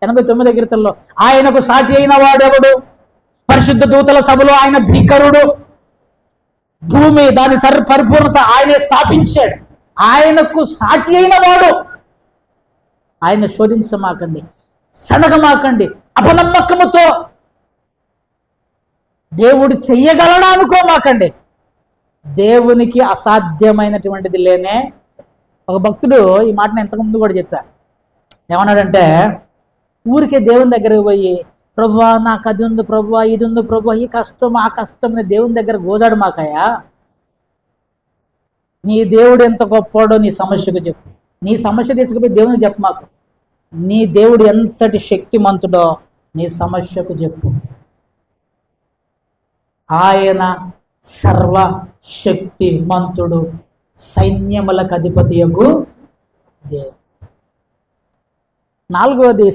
89 కీర్తనలో, ఆయనకు సాటి అయిన వాడెవడు, పరిశుద్ధ దూతల సభలో ఆయన భీకరుడు, భూమి దాని పరిపూర్ణత ఆయనే స్థాపించాడు, ఆయనకు సాటి అయిన వాడు. ఆయన శోధించమాకండి, సనగమాకండి, అపనమ్మకముతో దేవుడు చెయ్యగలడా అనుకోమాకండి. దేవునికి అసాధ్యమైనటువంటిది లేనే. ఒక భక్తుడు ఈ మాటను ఇంతకుముందు కూడా చెప్పారు. ఏమన్నాడంటే, ఊరికే దేవుని దగ్గరకు పోయి, ప్రభువా నాకు అది ఉంది ప్రభువా, ఇది ఉంది ప్రభువా, ఈ కష్టం ఆ కష్టం, దేవుని దగ్గర గోజాడు మాకయ్యా. నీ దేవుడు ఎంత గొప్పోడో నీ సమస్యకు చెప్పు. నీ సమస్య తీసుకుపోయి దేవునికి చెప్పు మాకు. నీ దేవుడు ఎంతటి శక్తిమంతుడో నీ సమస్యకు చెప్పు. ఆయన సర్వశక్తిమంతుడు, సైన్యములకు అధిపతియగు దేవుడు. నాలుగవది,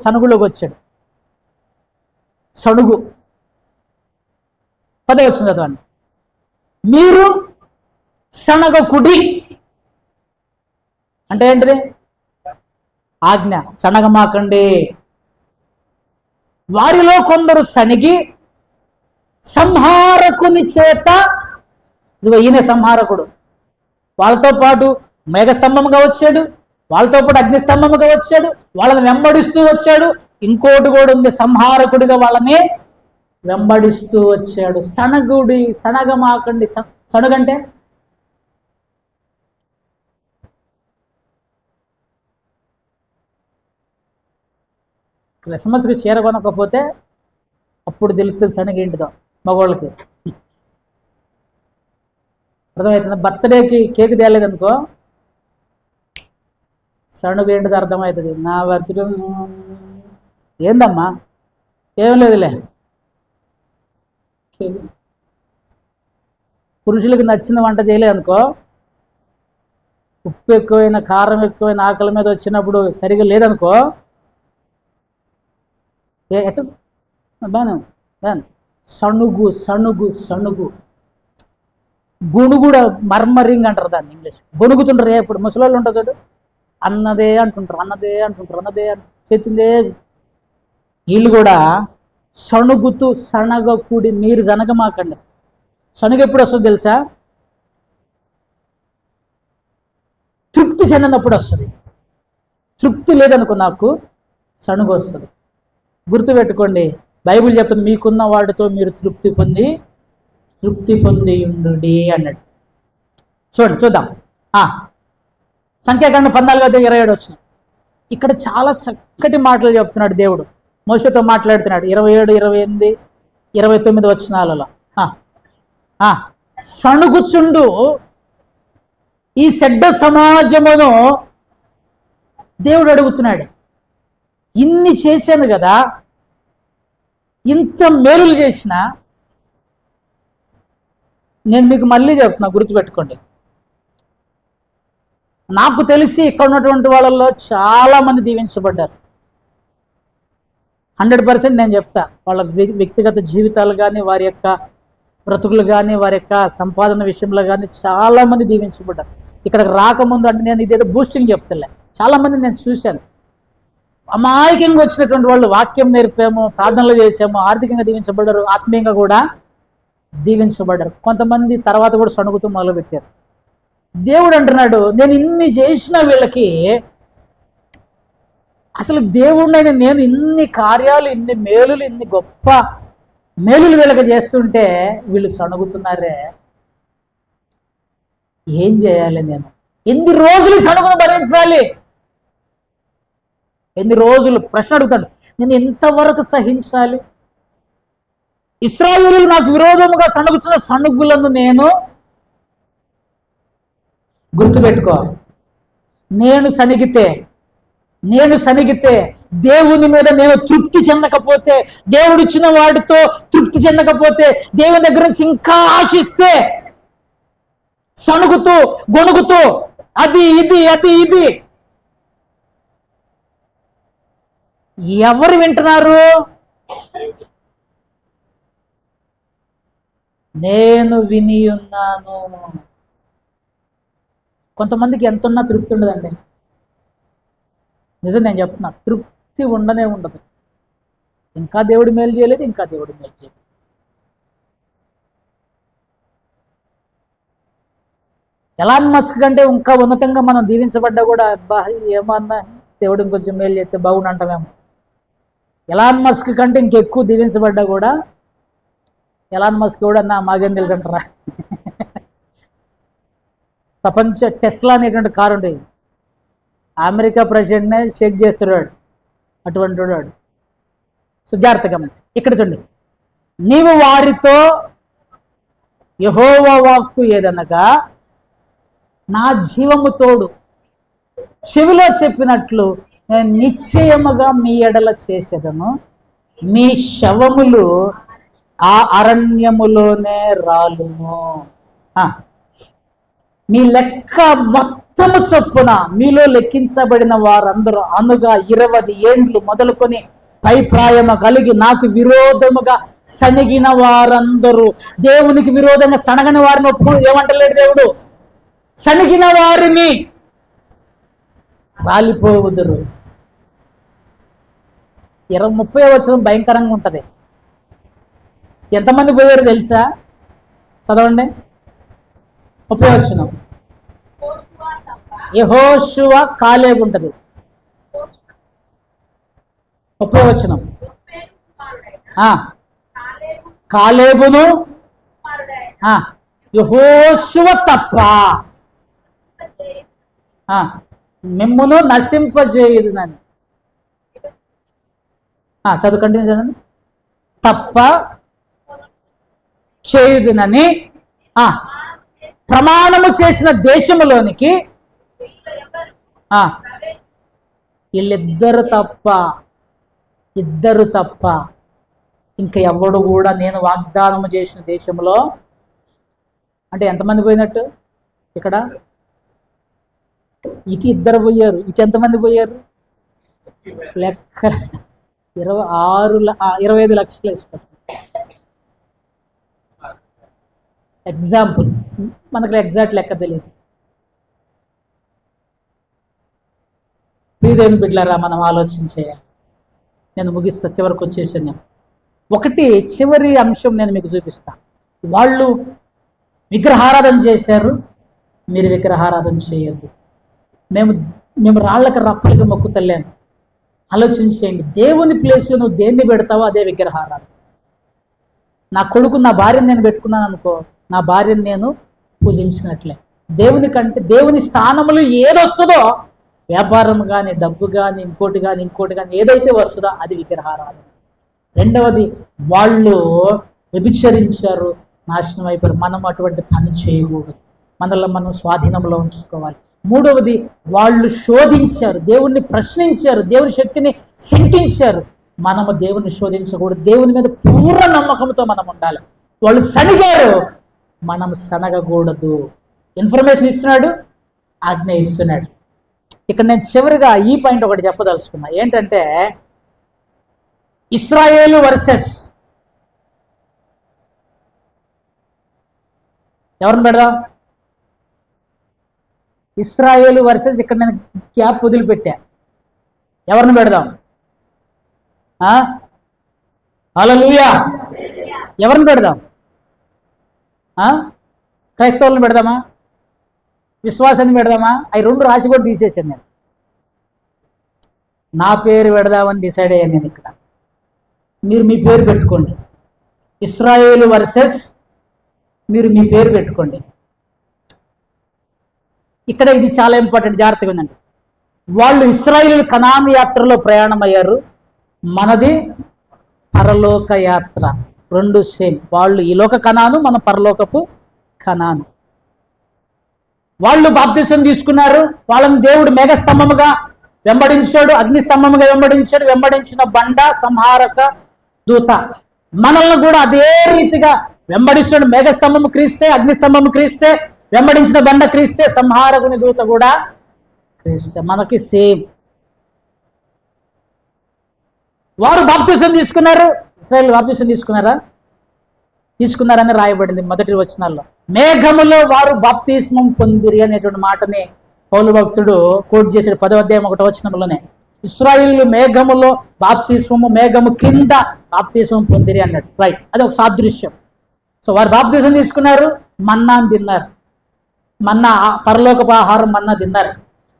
సనుగులోకి వచ్చాడు. సణుగు 10వ వచనం చదవండి. మీరు సనగకుడి అంటే ఏంటిది? ఆజ్ఞ. సనగమాకండి. వారిలో కొందరు సనిగి సంహారకుని చేత, ఇదిగో ఈయన సంహారకుడు, వాళ్ళతో పాటు మేఘస్తంభముగా వచ్చాడు, వాళ్ళతో పాటు అగ్నిస్తంభముగా వచ్చాడు, వాళ్ళని వెంబడిస్తూ వచ్చాడు. ఇంకోటి కూడా ఉంది, సంహారకుడిగా వాళ్ళని వెంబడిస్తూ వచ్చాడు. సనగమాకండి. సనుగంటే క్రిస్మస్కి చీర కొనకపోతే అప్పుడు తెలుస్తుంది శనగేంటిదో మగవాళ్ళకి. అర్థమవుతుందా? బర్త్డేకి కేక్ తేలేదనుకో, సణుగు ఏంటిది అర్థమవుతుంది. నా బతుకు ఏందమ్మా, ఏం లేదులే. పురుషులకి నచ్చిన వంట చేయలేదనుకో, ఉప్పు ఎక్కువైనా కారం ఎక్కువైనా ఆకలి మీద వచ్చినప్పుడు సరిగా లేదనుకో, ఎటు బాగా సణుగు సణుగు సణుగు. గుణుగుడ మర్మరింగ్ అంటారు దాన్ని ఇంగ్లీష్. గొణుగుతుంటారు. ఇప్పుడు ముసలోళ్ళు ఉంటారు చూడు, అన్నదే అంటుంటారు, అన్నదే అంటుంటారు, అన్నదే చేతిందే. వీళ్ళు కూడా సణుగుతూ సణగకుడి, మీరు జనగమాకండి. సణుగు ఎప్పుడు వస్తుంది తెలుసా? తృప్తి చెందినప్పుడు వస్తుంది. తృప్తి లేదనుకో నాకు, సణుగు వస్తుంది. గుర్తుపెట్టుకోండి, బైబిల్ చెప్తుంది మీకున్న వాటితో మీరు తృప్తి పొంది ఉండు అన్నాడు. చూద్దాం. సంఖ్యాకాండం 14:27 వచ్చిన. ఇక్కడ చాలా చక్కటి మాటలు చెప్తున్నాడు దేవుడు. మోషేతో మాట్లాడుతున్నాడు. 27, 28, 29 వచనాలలో సణుగుచుండు ఈ చెడ్డ సమాజమును దేవుడు అడుగుతున్నాడు. ఇన్ని చేశాను కదా, ఇంత మేలులు చేసిన, నేను మీకు మళ్ళీ చెప్తున్నా, గుర్తుపెట్టుకోండి. నాకు తెలిసి ఇక్కడ ఉన్నటువంటి వాళ్ళల్లో చాలా మంది దీవించబడ్డారు. 100% నేను చెప్తా. వాళ్ళ వ్యక్తిగత జీవితాలు కానీ, వారి యొక్క బ్రతుకులు కానీ, వారి యొక్క సంపాదన విషయంలో కానీ చాలా మంది దీవించబడ్డారు. ఇక్కడికి రాకముందు అంటే నేను ఇదేదో బూస్టింగ్ చెప్తలే, చాలా మంది నేను చూశాను. అమాయకంగా వచ్చినటువంటి వాళ్ళు వాక్యం నేర్పాము, ప్రార్థనలు చేసాము, ఆర్థికంగా దీవించబడ్డారు, ఆత్మీయంగా కూడా దీవించబడ్డారు. కొంతమంది తర్వాత కూడా సణుగుతూ మొదలుపెట్టారు. దేవుడు అంటున్నాడు, నేను ఇన్ని చేసిన వీళ్ళకి, అసలు దేవుడినైనా నేను ఇన్ని కార్యాలు, ఇన్ని మేలులు, ఇన్ని గొప్ప మేలులు వీళ్ళకి చేస్తుంటే వీళ్ళు సణుగుతున్నారే, ఏం చేయాలి? నేను ఎన్ని రోజులు సణుగును భరించాలి? ఎన్ని రోజులు? ప్రశ్న అడుగుతాడు. నేను ఎంతవరకు సహించాలి? ఇశ్రాయేలీయులు నాకు విరోధముగా సణుగుచున్న సణుగులను నేను, గుర్తుపెట్టుకో, నేను సణిగితే దేవుని మీద నేను తృప్తి చెందకపోతే, దేవుడిచ్చిన వాడితో తృప్తి చెందకపోతే, దేవుని దగ్గర నుంచి ఇంకా ఆశిస్తే, సణుగుతూ గొణుగుతూ అది ఇది ఎవరు వింటున్నారు? నేను విని ఉన్నాను. కొంతమందికి ఎంతున్నా తృప్తి ఉండదండి. నిజం నేను చెప్తున్నా, తృప్తి ఉండనే ఉండదు. ఇంకా దేవుడు మేలు చేయలేదు, ఇంకా దేవుడు మేలు చేయలేదు. ఎలాన్ మస్క్ కంటే ఇంకా ఉన్నతంగా మనం దీవించబడ్డా కూడా, అబ్బా ఏమన్నా దేవుడు ఇంకొంచెం మేలు చేస్తే బాగుండు అంటామేమో. ఎలాన్ మస్క్ కంటే ఇంకెక్కువ దీవించబడ్డా కూడా, ఎలాన్ మస్క్ కూడా మాకేం తెలుసు అంటారా? ప్రపంచ టెస్లా అనేటువంటి కారు ఉండేది, అమెరికా ప్రెసిడెంట్నే షేక్ చేస్తున్నాడు, అటువంటి వాడు. జాగ్రత్తగా మంచి ఇక్కడ చూడండి, నీవు వారితో యెహోవా వాక్కు ఏదనగా, నా జీవము తోడు చెవిలో చెప్పినట్లు నేను నిశ్చయముగా మీ ఎడల చేసేదను, మీ శవములు ఆ అరణ్యములోనే రాలును. మీ లెక్క మొత్తము చొప్పున మీలో లెక్కించబడిన వారందరూ అనుగా 20 ఏండ్లు మొదలుకొని పై ప్రాయము కలిగి నాకు విరోధముగా సణిగిన వారందరూ, దేవునికి విరోధంగా సనగని వారిని ఒప్పుకుని ఏమంటలేడు దేవుడు, సణిగిన వారిని రాలిపోవుదురు. 30వ వచనం భయంకరంగా ఉంటుంది. ఎంతమంది పోయారు తెలుసా? చదవండి 30వ వచనం. యెహోషువ కాలేబు ఉంటుంది. 30వ వచనం. కాలేబును యెహోషువ తప్ప మిమ్మును నశింపజేయుదు నన్ను. చదువు కంటిన్యూ చేయండి. తప్ప చేయుదునని ప్రమాణము చేసిన దేశములోనికి వీళ్ళిద్దరు తప్ప, ఇద్దరు తప్ప ఇంకా ఎవడు కూడా నేను వాగ్దానం చేసిన దేశంలో, అంటే ఎంతమంది పోయినట్టు ఇక్కడ? ఇటు ఇద్దరు పోయారు, ఇటు ఎంతమంది పోయారు? లెక్క 25 లక్షలు వేసుకోండి. ఎగ్జాంపుల్, మనకు ఎగ్జాక్ట్ లెక్క తెలియదు. ప్రియదేవుని బిడ్డలారా, మనం ఆలోచించేయాలి. నేను ముగిస్తా, చివరికి వచ్చేసాను నేను. ఒకటి చివరి అంశం నేను మీకు చూపిస్తా. వాళ్ళు విగ్రహారాధన చేశారు, మీరు విగ్రహారాధన చేయొద్దు. మేము రాళ్ళకి రప్పలకి మొక్కుతలేను. ఆలోచించేయండి, దేవుని ప్లేస్లో నువ్వు దేన్ని పెడతావో అదే విగ్రహారాధన. నా కొడుకు, నా భార్యను నేను పెట్టుకున్నాను అనుకో, నా భార్యను నేను పూజించినట్లే. దేవుని కంటే దేవుని స్థానములు ఏదొస్తుందో, వ్యాపారం కానీ, డబ్బు కానీ, ఇంకోటి కానీ ఏదైతే వస్తుందో అది విగ్రహారాధన. రెండవది, వాళ్ళు వ్యభిచరించారు, నాశనం అయిపోయారు. మనం అటువంటి పని చేయకూడదు, మనల్ని మనం స్వాధీనంలో ఉంచుకోవాలి. మూడవది, వాళ్ళు శోధించారు, దేవుణ్ణి ప్రశ్నించారు, దేవుని శక్తిని శంకించారు. మనము దేవుని శోధించకూడదు, దేవుని మీద పూర్ణ నమ్మకంతో మనం ఉండాలి. వాళ్ళు సనిగారు, మనం సనగకూడదు. ఇన్ఫర్మేషన్ ఇస్తున్నాడు, ఆజ్ఞ ఇస్తున్నాడు. ఇక్కడ నేను చివరిగా ఈ పాయింట్ ఒకటి చెప్పదలుచుకున్నా. ఏంటంటే, ఇశ్రాయేలు వర్సెస్ ఎవరిని పెడదాం? ఇశ్రాయేలు వర్సెస్, ఇక్కడ నేను గ్యాప్ వదిలిపెట్టా, ఎవరిని పెడదాం? హల్లెలూయా. ఎవరిని పెడదాం? క్రైస్తవులను పెడదామా? విశ్వాసాన్ని పెడదామా? అవి రెండు రాసి కూడా తీసేసాను నేను. నా పేరు పెడదామని డిసైడ్ అయ్యాను నేను. ఇక్కడ మీరు మీ పేరు పెట్టుకోండి. ఇశ్రాయేలు వర్సెస్ మీరు మీ పేరు పెట్టుకోండి. ఇక్కడ ఇది చాలా ఇంపార్టెంట్, జాగ్రత్తగా ఉందండి. వాళ్ళు ఇశ్రాయేలు కనాను యాత్రలో ప్రయాణం అయ్యారు, మనది పరలోక యాత్ర. రెండు సేమ్. వాళ్ళు ఈ లోక కనాను, మన పరలోకపు కనాను. వాళ్ళు బాప్తిసం తీసుకున్నారు, వాళ్ళని దేవుడు మేఘస్తంభముగా వెంబడించాడు, అగ్నిస్తంభముగా వెంబడించాడు. వెంబడించిన బండ సంహారక దూత. మనల్ని కూడా అదే రీతిగా వెంబడిస్తాడు. మేఘస్తంభము క్రీస్తే, అగ్నిస్తంభము క్రీస్తే, వెంబడించిన బండ క్రీస్తే, సంహారకుని దూత కూడా క్రీస్తే. మనకి సేమ్. వారు బాప్తిసం తీసుకున్నారు. ఇశ్రాయేలు బాప్తిసం తీసుకున్నారని రాయబడింది మొదటి వచనాల్లో. మేఘములో వారు బాప్తిస్మం పొందిరి అనేటువంటి మాటని పౌలు భక్తుడు కోట్ చేశాడు 10వ అధ్యాయం 1వ వచనంలోనే. ఇశ్రాయేలు మేఘములో బాప్తిస్మము, మేఘము కింద బాప్తిస్మం పొందిరి అన్నాడు. రైట్, అది ఒక సాదృశ్యం. సో వారు బాప్తిసం తీసుకున్నారు, మన్నాను తిన్నారు. మన్నా, పరలోకపు ఆహారం మన్నా తిన్నారు.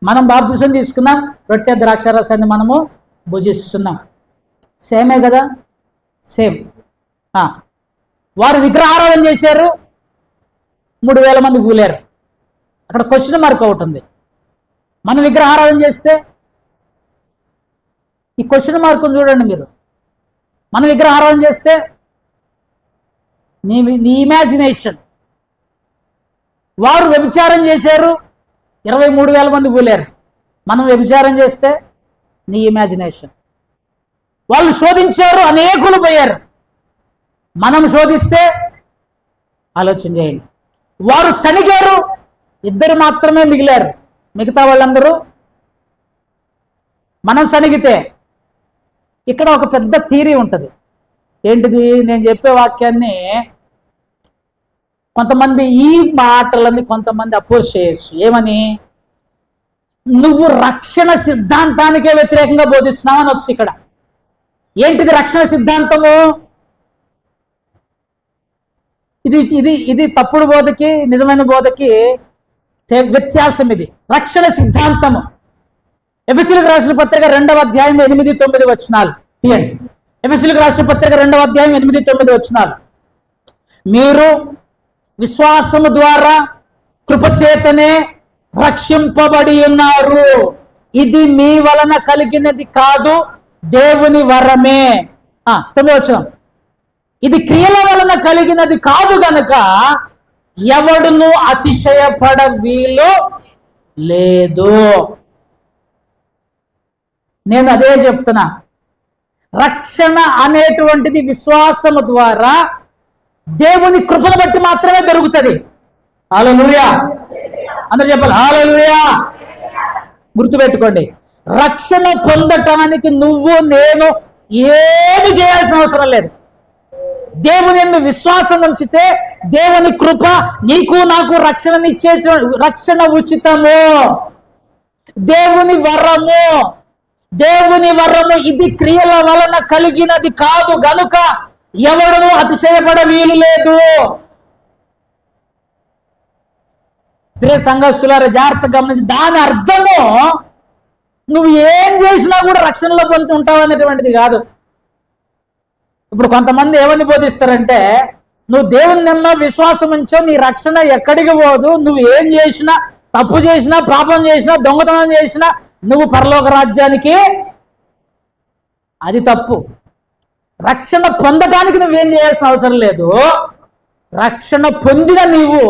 మనం బాప్తిసం తీసుకున్నాం, రొట్టె ద్రాక్షారసాన్ని మనము భుజిస్తున్నాం. సేమే కదా? సేమ్. వారు విగ్రహారాధన చేశారు, 3000 మంది కూలారు. అక్కడ క్వశ్చన్ మార్క్ ఒకటి ఉంది. మనం విగ్రహారాధన చేస్తే, ఈ క్వశ్చన్ మార్క్ చూడండి మీరు. మనం విగ్రహారాధన చేస్తే నీ ఇమాజినేషన్. వారు వ్యభిచారం చేశారు, 23,000 మంది కూలారు. మనం వ్యభిచారం చేస్తే నీ ఇమాజినేషన్. వాళ్ళు శోధించారు, అనేకులు పోయారు. మనం శోధిస్తే ఆలోచన చేయండి. వారు సనిగారు, 2 మాత్రమే మిగిలారు, మిగతా వాళ్ళందరూ. మనం సనిగితే ఇక్కడ ఒక పెద్ద థియరీ ఉంటుంది. ఏంటిది? నేను చెప్పే వాక్యాన్ని కొంతమంది, ఈ మాటలని కొంతమంది అపోజ్ చేయొచ్చు. ఏమని? నువ్వు రక్షణ సిద్ధాంతానికే వ్యతిరేకంగా బోధిస్తున్నావు అని వచ్చి. ఇక్కడ ఏంటిది రక్షణ సిద్ధాంతము? ఇది ఇది ఇది తప్పుడు బోధకి నిజమైన బోధకి వ్యత్యాసం. ఇది రక్షణ సిద్ధాంతము. ఎఫెసీయులకు రాసిన పత్రిక 2వ అధ్యాయం 8-9 వచనాలు తీయండి. ఎఫెసీయులకు రాసిన పత్రిక 2వ అధ్యాయం 8-9 వచనాలు. మీరు విశ్వాసము ద్వారా కృపచేతనే రక్షింపబడి ఉన్నారు. ఇది మీ వలన కలిగినది కాదు, దేవుని వరమే. 9వ వచనం. ఇది క్రియల వలన కలిగినది కాదు గనుక ఎవడును అతిశయపడ వీలు లేదు. నేను అదే చెప్తున్నా. రక్షణ అనేటువంటిది విశ్వాసము ద్వారా దేవుని కృపను బట్టి మాత్రమే దొరుకుతుంది. హల్లెలూయా, అందరూ చెప్పాలి హల్లెలూయా. గుర్తుపెట్టుకోండి, రక్షణ పొందటానికి నువ్వు నేను ఏమి చేయాల్సిన అవసరం లేదు. దేవుని యందు విశ్వాసం ఉంచితే దేవుని కృప నీకు నాకు రక్షణనిచ్చే, రక్షణ ఉచితము, దేవుని వరము. దేవుని వరము ఇది క్రియల వలన కలిగినది కాదు గనుక ఎవడను అతిశయపడ వీలు లేదు. ప్రియ సంఘస్థులారా, జాగ్రత్త గమనించి, దాని అర్థము నువ్వు ఏం చేసినా కూడా రక్షణలో పొందుతుంటావు అనేటువంటిది కాదు. ఇప్పుడు కొంతమంది ఏమని బోధిస్తారంటే, నువ్వు దేవుని నిన్న విశ్వాసం ఉంచో, నీ రక్షణ ఎక్కడికి పోదు, నువ్వు ఏం చేసినా, తప్పు చేసినా, పాపం చేసినా, దొంగతనం చేసినా నువ్వు పరలోక రాజ్యానికి. అది తప్పు. రక్షణ పొందటానికి నువ్వేం చేయాల్సిన అవసరం లేదు. రక్షణ పొందిన నీవు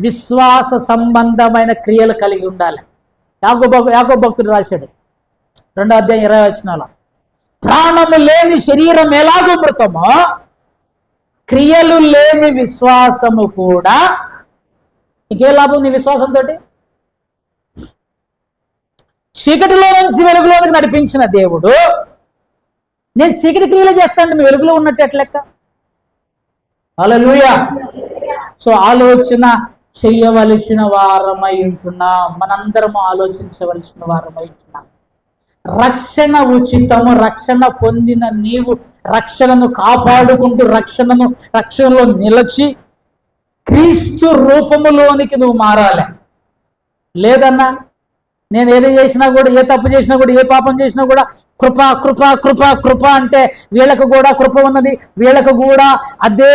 విశ్వాస సంబంధమైన క్రియలు కలిగి ఉండాలి. యాకోబు భక్తుడు రాశాడు 2వ అధ్యాయం 20వ వచనంలో, ప్రాణము లేని శరీరం ఎలాగో మృతమో క్రియలు లేని విశ్వాసము కూడా. ఇంకే లాభం నీ విశ్వాసంతో? చీకటిలో నుంచి వెలుగులోనికి నడిపించిన దేవుడు, నేను చీకటి క్రియలు చేస్తాను, నువ్వు వెలుగులో ఉన్నట్టు ఎట్లెక్క? హల్లెలూయా. సో ఆలోచన చెయ్యవలసిన వారమై ఉంటున్నాం. మనందరము ఆలోచించవలసిన వారమై ఉంటున్నాం. రక్షణ ఉచితము. రక్షణ పొందిన నీవు రక్షణను కాపాడుకుంటూ రక్షణలో నిలిచి క్రీస్తు రూపములోనికి నువ్వు మారాలి. లేదన్నా నేను ఏది చేసినా కూడా, ఏ తప్పు చేసినా కూడా, ఏ పాపం చేసినా కూడా కృప కృప కృప కృప అంటే వీళ్ళకు కూడా కృప ఉన్నది, వీళ్ళకు కూడా అదే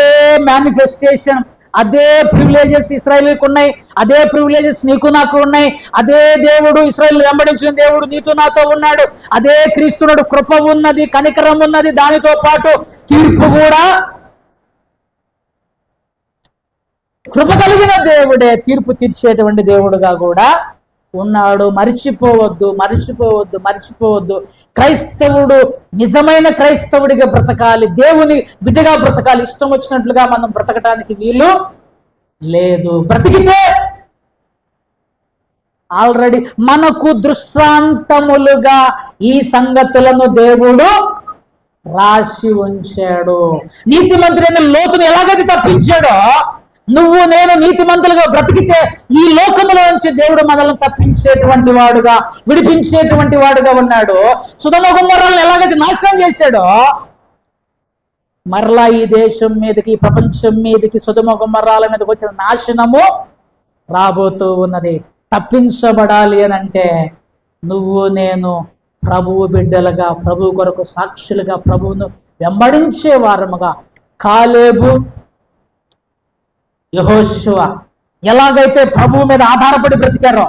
మేనిఫెస్టేషన్, అదే ప్రివిలేజెస్ ఇశ్రాయేలుకు ఉన్నాయి, అదే ప్రివిలేజెస్ నీకు నాకు ఉన్నాయి. అదే దేవుడు, ఇశ్రాయేలు వెంబడించిన దేవుడు నీతో నాతో ఉన్నాడు. అదే క్రీస్తునుడు, కృప ఉన్నది, కనికరం ఉన్నది, దానితో పాటు తీర్పు కూడా. కృప కలిగిన దేవుడే తీర్పు తీర్చేటువంటి దేవుడుగా కూడా ఉన్నాడు. మరిచిపోవద్దు. క్రైస్తవుడు నిజమైన క్రైస్తవుడిగా బ్రతకాలి, దేవుని బిడ్డగా బ్రతకాలి. ఇష్టం వచ్చినట్లుగా మనం బ్రతకటానికి వీలు లేదు. బ్రతికితే ఆల్రెడీ మనకు దృష్టాంతములుగా ఈ సంగతులను దేవుడు రాసి ఉంచాడు. నీతిమంతుడైన లోతును ఎలాగైతే తప్పించాడో, నువ్వు నేను నీతిమంతులుగా బ్రతికితే ఈ లోకములో నుంచి దేవుడు మనల్ని తప్పించేటువంటి వాడుగా, విడిపించేటువంటి వాడుగా ఉన్నాడు. సొదొమ గొమొర్రాలను ఎలాగైతే నాశనం చేశాడో, మరలా ఈ దేశం మీదకి, ఈ ప్రపంచం మీదకి సొదొమ గొమొర్రాల మీదకి వచ్చిన నాశనము రాబోతూ ఉన్నది. తప్పించబడాలి అని అంటే నువ్వు నేను ప్రభువు బిడ్డలుగా, ప్రభు కొరకు సాక్షులుగా, ప్రభువును వెంబడించే వారముగా, కాలేబు యెహోషువ ఎలాగైతే ప్రభువు మీద ఆధారపడి బ్రతికారో,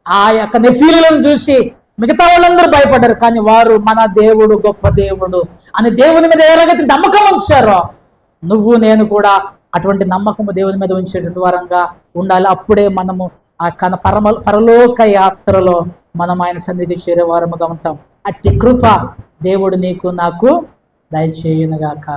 ఆ యొక్క నెఫీలులను చూసి మిగతా వాళ్ళందరూ భయపడ్డారు. కానీ వారు మన దేవుడు గొప్ప దేవుడు అని దేవుని మీద ఎలాగైతే నమ్మకం ఉంచారో, నువ్వు నేను కూడా అటువంటి నమ్మకము దేవుని మీద ఉంచేటువంటి వారంగా ఉండాలి. అప్పుడే మనము ఆ పరలోక యాత్రలో మనం ఆయన సన్నిధి చేరే వారముగా ఉంటాం. అట్టి కృప దేవుడు నీకు నాకు దయచేయునుగాక.